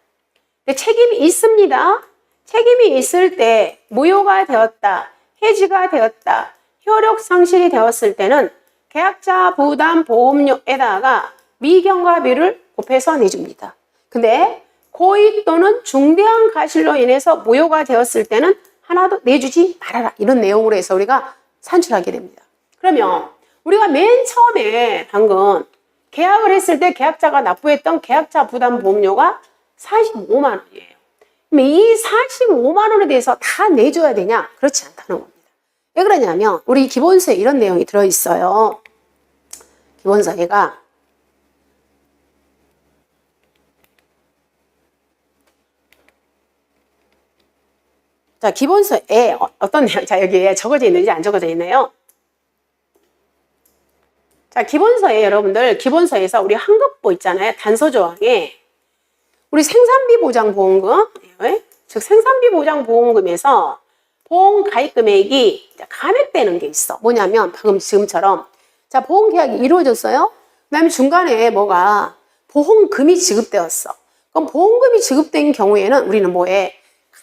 근데 책임이 있습니다. 책임이 있을 때 무효가 되었다, 해지가 되었다, 효력 상실이 되었을 때는 계약자 부담 보험료에다가 미경과 비율을 곱해서 내줍니다. 근데 고의 또는 중대한 과실로 인해서 무효가 되었을 때는 하나도 내주지 말아라. 이런 내용으로 해서 우리가 산출하게 됩니다. 그러면 우리가 맨 처음에 방금 계약을 했을 때 계약자가 납부했던 계약자 부담 보험료가 45만 원이에요. 그럼 이 45만 원에 대해서 다 내줘야 되냐? 그렇지 않다는 겁니다. 왜 그러냐면 우리 기본서에 이런 내용이 들어있어요. 기본서에가 자, 기본서에 어떤 내용, 자, 여기에 적어져 있는지 안 적어져 있나요? 자, 기본서에 여러분들, 기본서에서 우리 환급부 있잖아요. 단서조항에 우리 생산비 보장 보험금, 즉 생산비 보장 보험금에서 보험 가입 금액이 감액되는 게 있어. 뭐냐면 방금 지금처럼 자, 보험 계약이 이루어졌어요. 그다음에 중간에 뭐가 보험금이 지급되었어. 그럼 보험금이 지급된 경우에는 우리는 뭐해?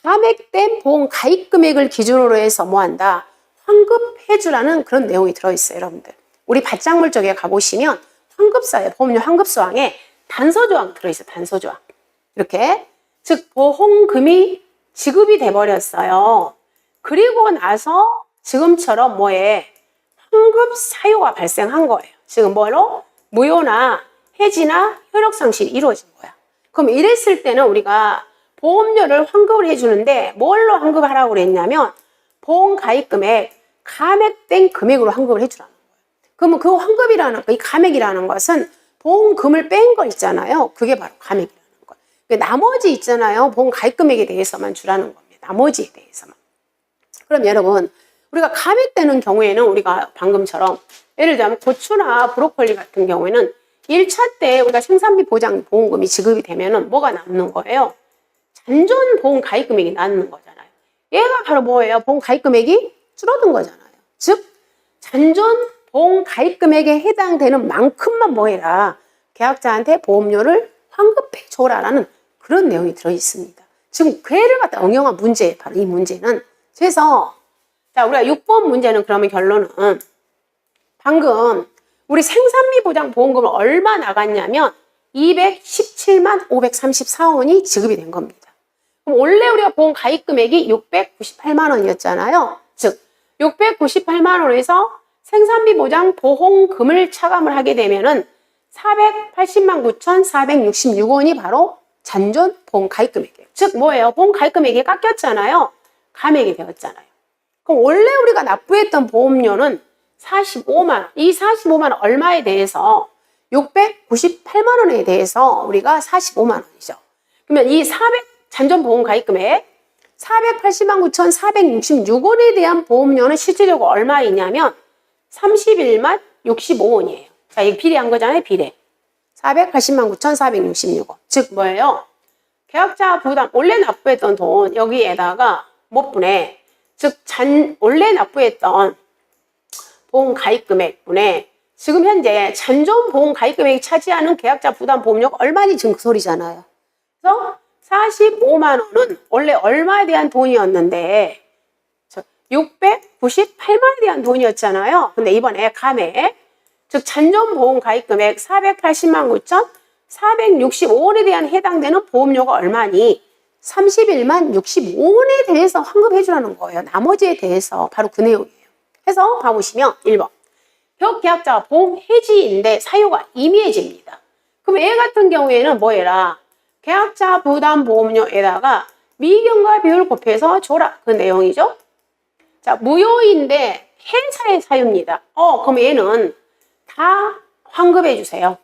감액된 보험 가입 금액을 기준으로 해서 뭐한다? 환급해주라는 그런 내용이 들어있어요, 여러분들. 우리 받장물 쪽에 가보시면 환급사에 보험료 환급조항에 단서조항 들어있어요, 단서조항. 이렇게 즉 보험금이 지급이 돼버렸어요. 그리고 나서 지금처럼 뭐에 환급 사유가 발생한 거예요. 지금 뭐로? 무효나 해지나 효력상실이 이루어진 거야. 그럼 이랬을 때는 우리가 보험료를 환급을 해주는데 뭘로 환급하라고 그랬냐면 보험 가입금액 감액된 금액으로 환급을 해주라는 거예요. 그러면 그 환급이라는 거, 이 감액이라는 것은 보험금을 뺀 거 있잖아요. 그게 바로 감액이라는 거예요. 나머지 있잖아요. 보험 가입금액에 대해서만 주라는 겁니다. 나머지에 대해서만. 그럼 여러분, 우리가 감액되는 경우에는 우리가 방금처럼 예를 들면 고추나 브로콜리 같은 경우에는 1차 때 우리가 생산비 보장 보험금이 지급이 되면은 뭐가 남는 거예요? 잔존 보험 가입 금액이 남는 거잖아요. 얘가 바로 뭐예요? 보험 가입 금액이 줄어든 거잖아요. 즉 잔존 보험 가입 금액에 해당되는 만큼만 뭐해라? 계약자한테 보험료를 환급해 줘라라는 그런 내용이 들어 있습니다. 지금 그애를 갖다 응용한 문제, 바로 이 문제는. 그래서 자, 우리가 6번 문제는 그러면 결론은 방금 우리 생산비 보장 보험금을 얼마 나갔냐면 217만 534원이 지급이 된 겁니다. 그럼 원래 우리가 보험 가입 금액이 698만 원이었잖아요. 즉 698만 원에서 생산비 보장 보험금을 차감을 하게 되면은 480만 9,466원이 바로 잔존 보험 가입 금액이에요. 즉 뭐예요? 보험 가입 금액이 깎였잖아요. 감액이 되었잖아요. 그럼 원래 우리가 납부했던 보험료는 45만 원. 이 45만 원 얼마에 대해서 698만 원에 대해서 우리가 45만 원이죠. 그러면 이 잔존 보험 가입 금액 480만 9,466원에 대한 보험료는 실질적으로 얼마이냐면 31만 65원이에요. 자, 이게 비례한 거잖아요, 비례. 480만 9,466원. 즉 뭐예요? 계약자 부담, 원래 납부했던 돈 여기에다가 못 분해. 즉 원래 납부했던 보험 가입 금액분에 지금 현재 잔존 보험 가입 금액이 차지하는 계약자 부담 보험료가 얼마니 지금 그 소리잖아요. 그래서 45만 원은 원래 얼마에 대한 돈이었는데 698만 원에 대한 돈이었잖아요. 근데 이번에 감액, 즉 잔존 보험 가입 금액 480만 9,465원에 대한 해당되는 보험료가 얼마니? 31만 65원에 대해서 환급해 주라는 거예요. 나머지에 대해서 바로 그 내용이에요. 해서 봐보시면 1번 격계약자가 보험 해지인데 사유가 임의해지입니다. 그럼 얘 같은 경우에는 뭐 해라? 계약자 부담 보험료에다가 미경과 비율 곱해서 줘라. 그 내용이죠. 자, 무효인데 행사의 사유입니다. 그럼 얘는 다 환급해 주세요.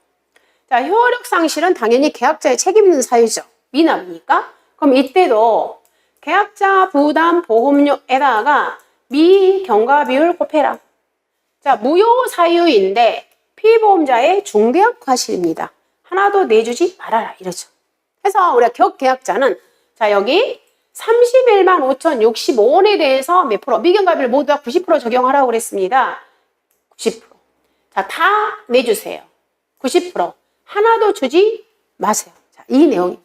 자, 효력 상실은 당연히 계약자의 책임 있는 사유죠. 미납이니까. 그럼 이때도 계약자 부담 보험료에다가 미경과 비율 곱해라. 자, 무효 사유인데 피보험자의 중대한 과실입니다. 하나도 내주지 말아라. 이러죠. 그래서 우리가 격계약자는 자, 여기 31만 5,065원에 대해서 몇 프로? 미경과 비율 모두 다 90% 적용하라고 그랬습니다. 90%. 자, 다 내주세요. 90%. 하나도 주지 마세요. 자, 이 내용입니다.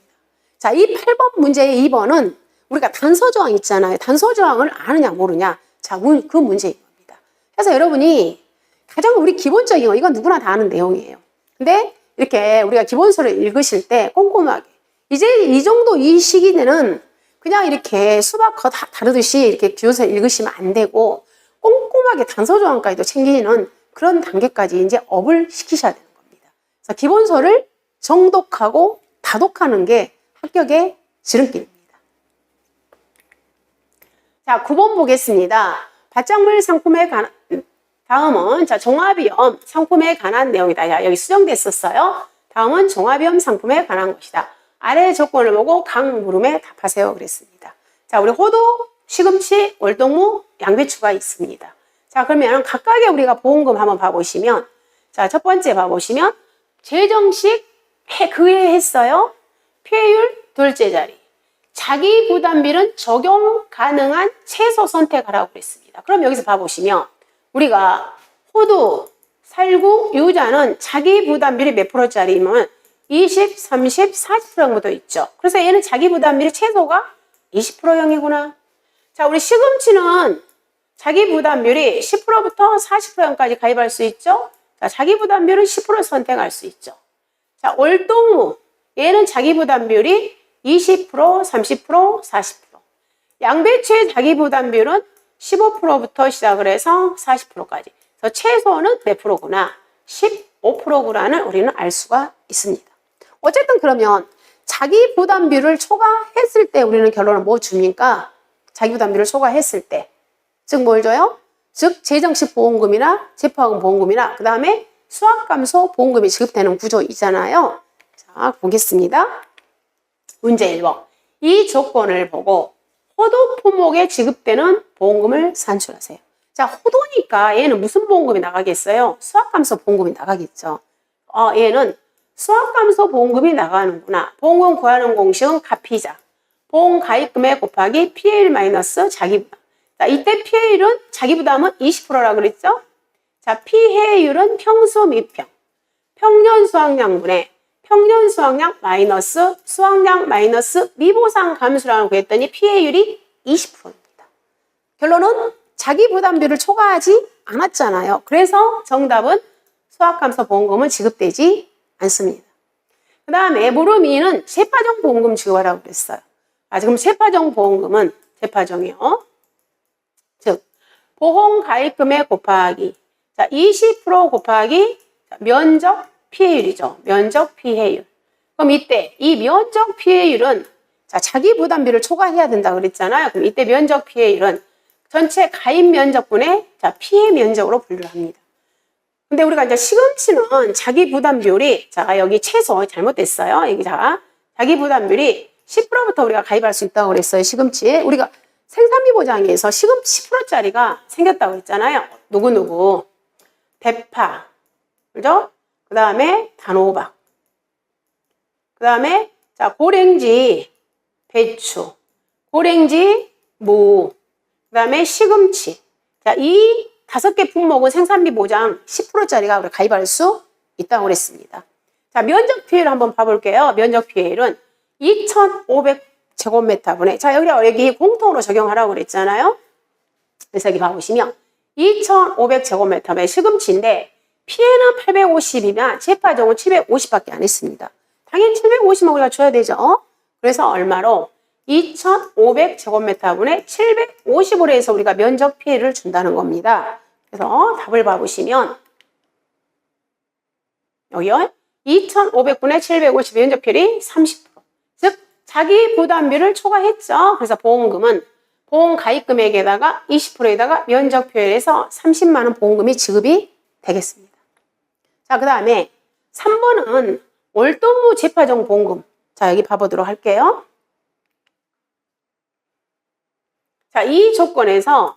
자, 이 8번 문제의 2번은 우리가 단서조항 있잖아요. 단서조항을 아느냐 모르냐. 자, 그 문제인 겁니다. 그래서 여러분이 가장 우리 기본적인 거, 이건 누구나 다 아는 내용이에요. 근데 이렇게 우리가 기본서를 읽으실 때 꼼꼼하게 이제 이 정도 이 시기에는 그냥 이렇게 수박 거 다 다르듯이 이렇게 기본서를 읽으시면 안 되고 꼼꼼하게 단서조항까지도 챙기는 그런 단계까지 이제 업을 시키셔야 되는 겁니다. 그래서 기본서를 정독하고 다독하는 게 합격의 지름길입니다. 자, 9번 보겠습니다. 받장물 상품에 관한, 다음은 자, 종합위험 상품에 관한 내용이다. 야, 여기 수정됐었어요. 다음은 종합위험 상품에 관한 것이다. 아래 조건을 보고 각 물음에 답하세요. 그랬습니다. 자, 우리 호두, 시금치, 월동무, 양배추가 있습니다. 자, 그러면 각각의 우리가 보험금 한번 봐보시면, 자, 자, 첫 번째 봐보시면 재정식 그해 했어요. 피해율 둘째 자리. 자기 부담비는 적용 가능한 최소 선택하라고 그랬습니다. 그럼 여기서 봐보시면 우리가 호두, 살구, 유자는 자기 부담비를 몇 프로짜리면 20, 30, 40% 정도 있죠. 그래서 얘는 자기 부담비를 최소가 20%형이구나. 자, 우리 시금치는 자기 부담률이 10%부터 40%까지 가입할 수 있죠. 자, 자기 부담률은 10% 선택할 수 있죠. 자, 월동무 얘는 자기 부담률이 20%, 30%, 40%. 양배추의 자기 부담률은 15%부터 시작을 해서 40%까지. 그래서 최소는 몇 프로구나? 15%구나는 우리는 알 수가 있습니다. 어쨌든 그러면 자기 부담비를 초과했을 때 우리는 결론은 뭐 줍니까? 자기 부담비를 초과했을 때. 즉 뭘 줘요? 즉 재정식 보험금이나 재파금 보험금이나 그 다음에 수확감소 보험금이 지급되는 구조 있잖아요. 자, 보겠습니다. 문제 1번. 이 조건을 보고 호두 품목에 지급되는 보험금을 산출하세요. 자, 호두니까 얘는 무슨 보험금이 나가겠어요? 수확감소 보험금이 나가겠죠. 얘는 수확감소 보험금이 나가는구나. 보험금 구하는 공식은 가피자. 보험 가입금액 곱하기 피해율 마이너스 자기부담. 자, 이때 피해율은 자기부담은 20%라고 그랬죠? 자, 피해율은 평수 미평. 평년 수확량분의 평년 수확량 마이너스 수확량 마이너스 미보상 감수라고 그랬더니 피해율이 20%입니다. 결론은 자기 부담비를 초과하지 않았잖아요. 그래서 정답은 수확감소 보험금은 지급되지 않습니다. 그 다음에 물음 2는 재파정 보험금 지급하라고 그랬어요. 지금 재파정 보험금은 재파정이요. 즉 보험 가입금액 곱하기 자 20% 곱하기 면적 피해율이죠. 면적 피해율. 그럼 이때 이 면적 피해율은 자 자기 부담비를 초과해야 된다 그랬잖아요. 그럼 이때 면적 피해율은 전체 가입 면적분의 자 피해 면적으로 분류를 합니다. 근데 우리가 이제 시금치는 자기 부담비율이 자 여기 최소 잘못됐어요. 여기 자 자기 부담비율이 10%부터 우리가 가입할 수 있다고 그랬어요. 시금치에 우리가 생산비 보장에서 시금치 10%짜리가 생겼다고 했잖아요. 누구누구 대파 그죠? 그 다음에 단호박 그 다음에 자 고랭지 배추 고랭지 무 그 다음에 시금치 자 이 5개 품목은 생산비 보장 10%짜리가 우리 가입할 수 있다고 그랬습니다. 자 면적 피해율 한번 봐볼게요. 면적 피해율은 2,500제곱미터분의 자 여기 공통으로 적용하라고 그랬잖아요. 그래서 여기 봐보시면 2,500제곱미터의 시금치인데 피해는 850이면 재파종은 750밖에 안 했습니다. 당연히 750만 우리가 줘야 되죠. 그래서 얼마로? 2,500제곱미터분의 750으로 해서 우리가 면적 피해를 준다는 겁니다. 그래서 답을 봐보시면 여기요. 2,500분의 750 면적 피해율이 30%. 즉 자기 부담비를 초과했죠. 그래서 보험금은 보험 가입 금액에다가 20%에다가 면적 피해율에서 30만 원 보험금이 지급이 되겠습니다. 자, 그 다음에 3번은 월동무 재파정 보험금. 자, 여기 봐보도록 할게요. 자, 이 조건에서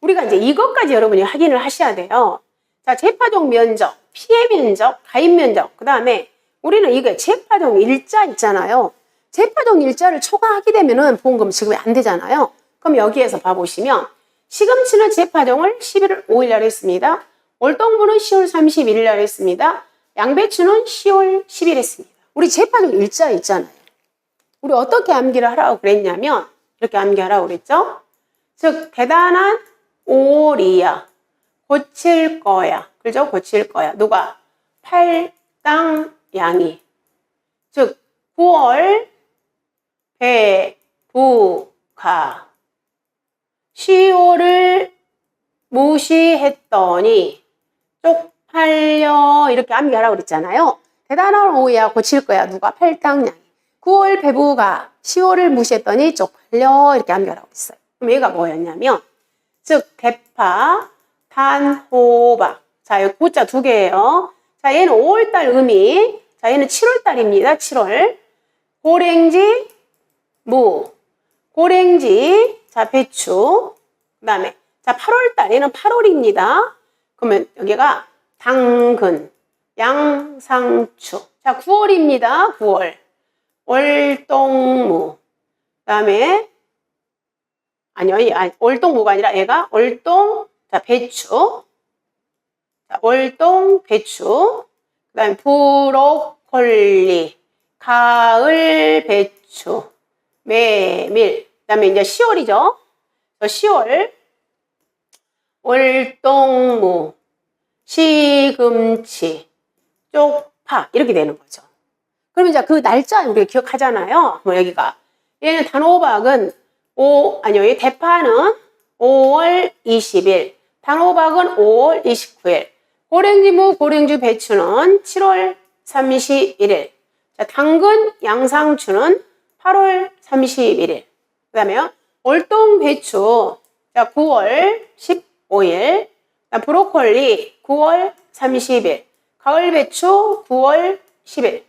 우리가 이제 이것까지 여러분이 확인을 하셔야 돼요. 자, 재파종 면적, 피해 면적, 가입 면적, 그 다음에 우리는 이거 재파종 일자 있잖아요. 재파종 일자를 초과하게 되면은 보험금 지급이 안 되잖아요. 그럼 여기에서 봐보시면 시금치는 재파종을 11월 5일 날 했습니다. 월동무는 10월 31일 날 했습니다. 양배추는 10월 10일 했습니다. 우리 재파종 일자 있잖아요. 우리 어떻게 암기를 하라고 그랬냐면 이렇게 암기하라고 그랬죠. 즉 대단한 5월이야. 고칠 거야. 그죠? 고칠 거야. 누가? 팔당양이. 즉 9월 배부가 10월을 무시했더니 쪽팔려 이렇게 암기하라고 그랬잖아요. 대단한 5월이야. 고칠 거야. 누가? 팔당양이. 9월 배부가 10월을 무시했더니 쪽팔려 이렇게 암기하라고 했어요. 그럼 얘가 뭐였냐면 즉 대파, 단호박. 자, 여기 구자 2개예요. 자, 얘는 5월달 음이. 자, 얘는 7월달입니다. 7월. 고랭지, 무. 고랭지, 자, 배추. 다음에 자 8월달 얘는 8월입니다. 그러면 여기가 당근, 양상추. 자 9월입니다. 9월 월동무. 그다음에 아니요, 월동무가 아니라 얘가 월동. 자 배추. 자, 월동 배추. 그다음에 브로콜리, 가을 배추, 메밀. 그다음에 이제 10월이죠. 10월 월동무, 시금치, 쪽파 이렇게 되는 거죠. 그러면 이제 그 날짜 우리가 기억하잖아요. 뭐 여기가 얘는 단호박은 이 대파는 5월 20일, 단호박은 5월 29일, 고랭지무, 고랭주 배추는 7월 31일, 자, 당근, 양상추는 8월 31일, 그 다음에 월동 배추, 자, 9월 15일, 브로콜리 9월 30일, 가을 배추 9월 10일,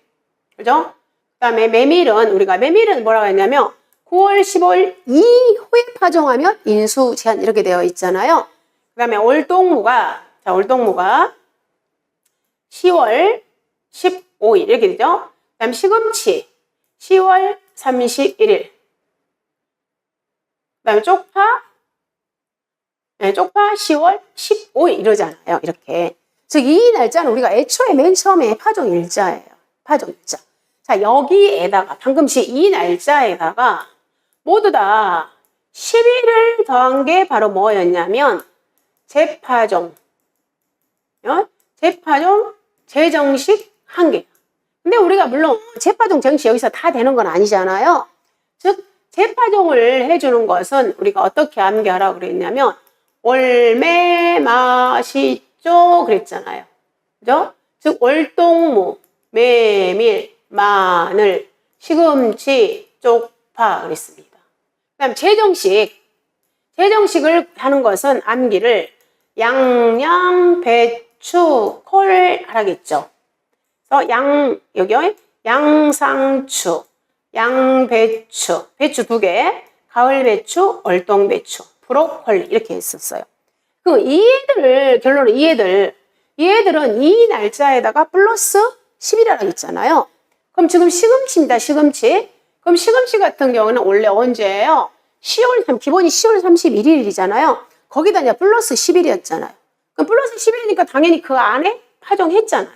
그죠? 그 다음에 메밀은 뭐라고 했냐면 9월 15일 이후에 파종하면 인수 제한 이렇게 되어 있잖아요. 그 다음에 월동무가 10월 15일 이렇게 되죠. 그 다음에 시금치 10월 31일. 그 다음에 쪽파 10월 15일 이러잖아요. 이렇게. 즉, 이 날짜는 우리가 애초에 맨 처음에 파종 일자예요. 파종 일자. 자, 여기에다가, 방금 이 날짜에다가 모두 다 11을 더한 게 바로 뭐였냐면, 재파종, 재정식 한 개. 근데 우리가 물론 재파종, 정식 여기서 다 되는 건 아니잖아요. 즉, 재파종을 해주는 것은 우리가 어떻게 암기하라고 그랬냐면, 월매 마시죠 그랬잖아요. 그죠? 즉 월동무, 메밀, 마늘, 시금치, 쪽파 그랬습니다. 그다음 재정식을 하는 것은 암기를 양양, 배추, 콜 하라겠죠. 그래서 여기 양상추, 양배추, 배추 2개, 가을 배추, 월동 배추, 브로콜리 이렇게 했었어요. 그 결론은 얘들은 이 날짜에다가 플러스 10이라고 했잖아요. 그럼 지금 시금치입니다. 시금치. 그럼 시금치 같은 경우는 원래 언제예요? 기본이 10월 31일이잖아요. 거기다 이제 플러스 10일이었잖아요. 그럼 플러스 10일이니까 당연히 그 안에 파종했잖아요.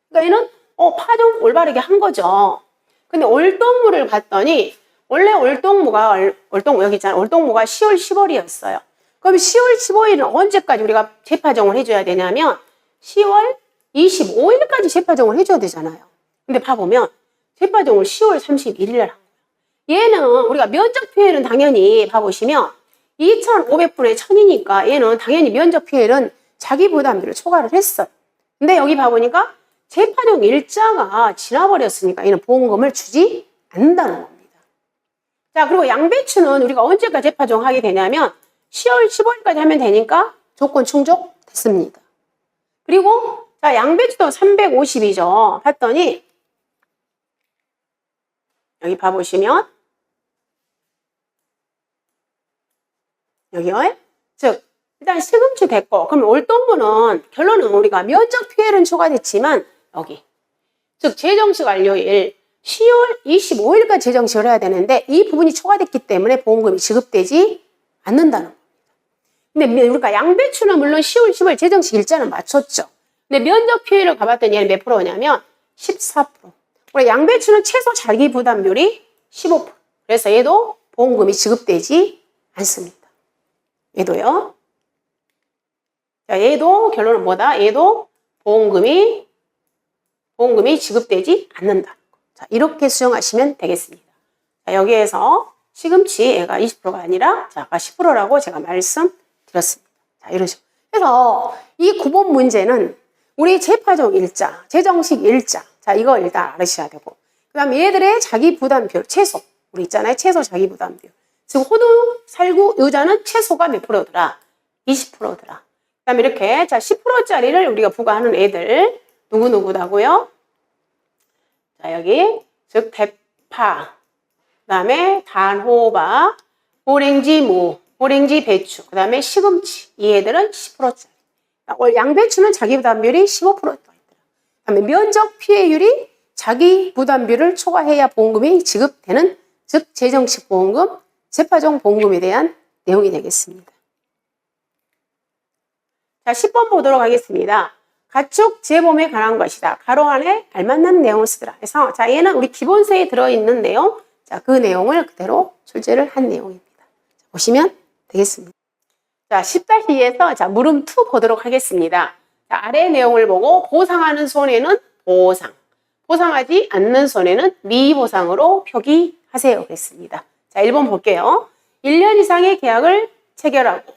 그러니까 얘는 파종 올바르게 한 거죠. 근데 월동무를 봤더니 원래 월동무가 여기 있잖아요. 월동무가 10월 10월이었어요. 그럼 10월 15일은 언제까지 우리가 재파종을 해줘야 되냐면 10월 25일까지 재파종을 해줘야 되잖아요. 근데 봐보면 재파종을 10월 31일 날 한 거예요. 얘는 우리가 면적 피해는 당연히 봐보시면 2,500분의 1,000이니까 얘는 당연히 면적 피해는 자기 부담비를 초과를 했어요. 근데 여기 봐보니까 재파종 일자가 지나버렸으니까 얘는 보험금을 주지 않는다는 겁니다. 자, 그리고 양배추는 우리가 언제까지 재파종하게 되냐면 10월 15일까지 하면 되니까 조건 충족됐습니다. 그리고 자, 양배추도 350이죠. 봤더니 여기 봐보시면 여기요. 즉 일단 시금치 됐고 그럼 월동무는 결론은 우리가 면적 피해는 초과됐지만 여기 즉 재정식 완료일 10월 25일까지 재정식을 해야 되는데 이 부분이 초과됐기 때문에 보험금이 지급되지 않는다는 겁니다. 근데 우리가 양배추는 물론 10월 10월 재정식 일자는 맞췄죠. 근데 면적 피해를 가봤더니 얘는 몇 프로냐면 14%. 우리 양배추는 최소 자기 부담률이 15%. 그래서 얘도 보험금이 지급되지 않습니다. 얘도요. 자, 얘도 결론은 뭐다? 얘도 보험금이 지급되지 않는다. 자, 이렇게 수정하시면 되겠습니다. 자, 여기에서 시금치 얘가 20%가 아니라 자, 아까 10%라고 제가 말씀드렸습니다. 자, 이런 식으로. 그래서 이 9번 문제는 우리 재파종 일자, 재정식 일자. 자, 이거 일단 알으셔야 되고. 그 다음에 얘들의 자기 부담비율, 채소. 우리 있잖아요. 채소 자기 부담비율. 지금 호두, 살구, 유자는 채소가 몇 프로더라? 20%더라. 그 다음에 이렇게 자 10%짜리를 우리가 부과하는 애들 누구누구다고요? 자, 여기 즉 대파, 그 다음에 단호박, 고랭지무, 오렌지, 배추, 그 다음에 시금치. 이 애들은 10%짜리. 양배추는 자기 부담비율이 15%가 있더라. 그 다음에 면적 피해율이 자기 부담비율을 초과해야 보험금이 지급되는, 즉 재정식 보험금, 재파종 보험금에 대한 내용이 되겠습니다. 자, 10번 보도록 하겠습니다. 가축 재보험에 관한 것이다. 가로 안에 알맞는 내용을 쓰더라. 그래서 자, 얘는 우리 기본서에 들어있는 내용, 자, 그 내용을 그대로 출제를 한 내용입니다. 자, 보시면 되겠습니다. 자, 10-2에서 자, 물음 2 보도록 하겠습니다. 자, 아래 내용을 보고 보상하는 손해는 보상, 보상하지 않는 손해는 미보상으로 표기하세요. 그랬습니다. 자, 1번 볼게요. 1년 이상의 계약을 체결하고,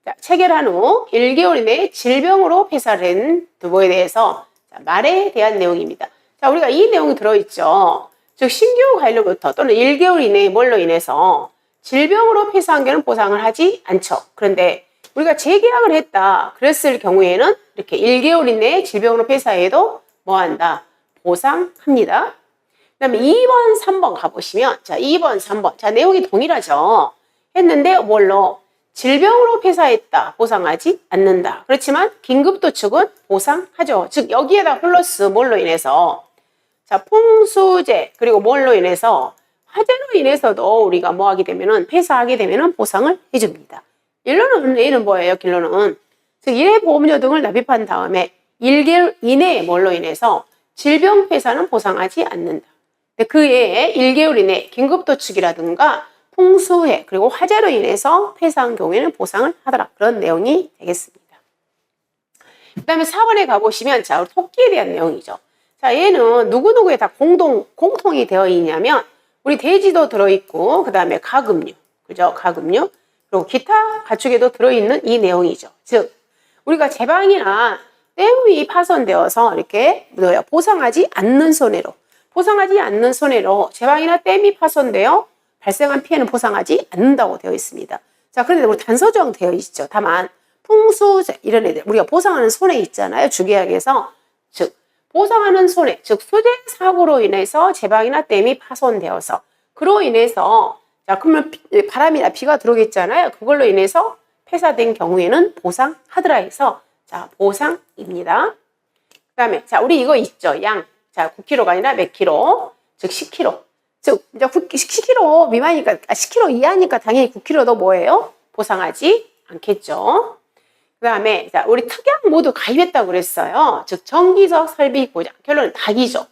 자, 체결한 후 1개월 이내에 질병으로 폐사를 한 두부에 대해서 자, 말에 대한 내용입니다. 자, 우리가 이 내용이 들어있죠. 즉, 신규 관료부터 또는 1개월 이내에 뭘로 인해서 질병으로 폐사한 경우는 보상을 하지 않죠. 그런데 우리가 재계약을 했다 그랬을 경우에는 이렇게 1개월 이내에 질병으로 폐사해도 뭐 한다? 보상합니다. 그 다음에 2번, 3번 가보시면, 자, 2번, 3번. 자, 내용이 동일하죠. 했는데, 뭘로? 질병으로 폐사했다. 보상하지 않는다. 그렇지만, 긴급도축은 보상하죠. 즉, 여기에다 플러스 뭘로 인해서? 자, 풍수재, 그리고 뭘로 인해서? 화재로 인해서도 우리가 뭐 하게 되면은, 폐사하게 되면은 보상을 해줍니다. 일로는, 얘는 뭐예요? 결론은. 즉, 1회 보험료 등을 납입한 다음에 1개월 이내에 뭘로 인해서 질병 폐사는 보상하지 않는다. 그 외에 1개월 이내 긴급도축이라든가 풍수해 그리고 화재로 인해서 폐사한 경우에는 보상을 하더라. 그런 내용이 되겠습니다. 그 다음에 4번에 가보시면 자, 토끼에 대한 내용이죠. 자, 얘는 누구누구에 다 공통이 되어 있냐면 우리 돼지도 들어있고 그 다음에 가금류, 그죠? 가금류 그리고 기타 가축에도 들어있는 이 내용이죠. 즉 우리가 제방이나 댐이 파손되어서 이렇게 보상하지 않는 손해로, 보상하지 않는 손해로 제방이나 댐이 파손되어 발생한 피해는 보상하지 않는다고 되어 있습니다. 자, 그런데 우리 단서조항 되어 있죠. 다만 풍수재 이런 애들 우리가 보상하는 손해 있잖아요. 주계약에서 즉 보상하는 손해, 즉 수재 사고로 인해서 제방이나 댐이 파손되어서 그로 인해서 자 그러면 바람이나 비가 들어오겠잖아요. 그걸로 인해서 폐사된 경우에는 보상하더라 해서 자, 보상입니다. 그 다음에, 자, 우리 이거 있죠. 양. 자, 9kg가 아니라 몇 킬로? 즉, 10kg. 즉, 이제 10kg 미만이니까, 10kg 이하니까 당연히 9kg도 뭐예요? 보상하지 않겠죠. 그 다음에, 자, 우리 특약 모두 가입했다고 그랬어요. 즉, 정기적 설비 보장. 결론은 닭이죠.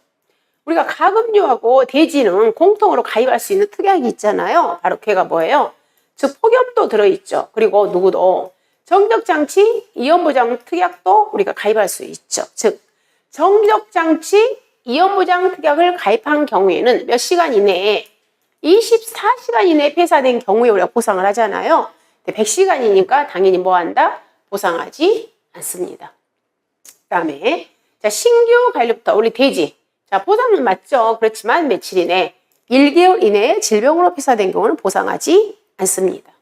우리가 가금류하고 돼지는 공통으로 가입할 수 있는 특약이 있잖아요. 바로 걔가 뭐예요? 즉, 폭염도 들어있죠. 그리고 누구도 정적장치 이연보장 특약도 우리가 가입할 수 있죠. 즉 정적장치 이연보장 특약을 가입한 경우에는 몇 시간 이내에 24시간 이내에 폐사된 경우에 우리가 보상을 하잖아요. 100시간이니까 당연히 뭐 한다? 보상하지 않습니다. 그 다음에 자 신규 관리부터 우리 돼지 자 보상은 맞죠. 그렇지만 며칠 이내 1개월 이내에 질병으로 폐사된 경우는 보상하지 않습니다.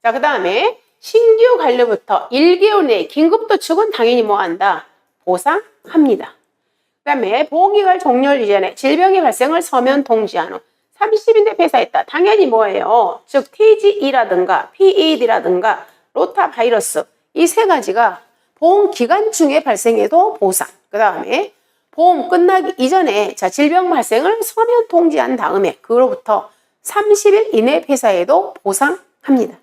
자 그 다음에 신규 관료부터 1개월 내에 긴급도축은 당연히 뭐 한다? 보상합니다. 그 다음에 보험기간 종료 이전에 질병의 발생을 서면 통지한 후 30일 내 폐사했다. 당연히 뭐예요? 즉 TGE라든가 PED라든가 로타바이러스 이 세 가지가 보험기간 중에 발생해도 보상. 그 다음에 보험 끝나기 이전에 자 질병 발생을 서면 통지한 다음에 그로부터 30일 이내 폐사해도 보상합니다.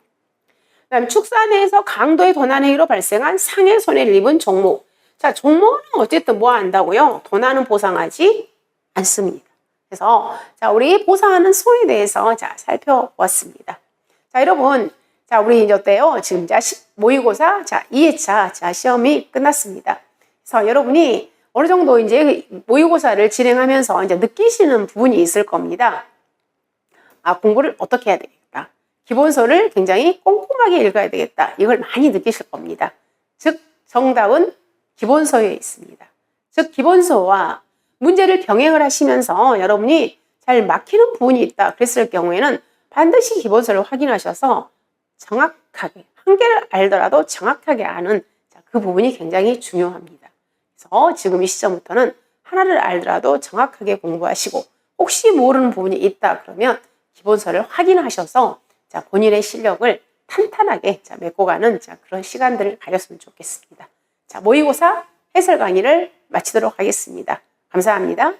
그 다음에 축사내에서 강도의 도난행위로 발생한 상해 손해를 입은 종목. 자, 종목은 어쨌든 뭐 한다고요? 도난은 보상하지 않습니다. 그래서 자, 우리 보상하는 손해에 대해서 자, 살펴보았습니다. 자, 여러분. 자, 우리 이제 어때요? 지금 자, 모의고사 자, 2회차 자, 시험이 끝났습니다. 그래서 여러분이 어느 정도 이제 모의고사를 진행하면서 이제 느끼시는 부분이 있을 겁니다. 아, 공부를 어떻게 해야 되겠다. 기본서를 굉장히 꼼꼼하게 읽어야 되겠다. 이걸 많이 느끼실 겁니다. 즉, 정답은 기본서에 있습니다. 즉, 기본서와 문제를 병행을 하시면서 여러분이 잘 막히는 부분이 있다. 그랬을 경우에는 반드시 기본서를 확인하셔서 정확하게, 한 개를 알더라도 정확하게 아는 그 부분이 굉장히 중요합니다. 그래서 지금 이 시점부터는 하나를 알더라도 정확하게 공부하시고 혹시 모르는 부분이 있다 그러면 기본서를 확인하셔서 자, 본인의 실력을 탄탄하게 맺고 가는 그런 시간들을 가졌으면 좋겠습니다. 모의고사 해설 강의를 마치도록 하겠습니다. 감사합니다.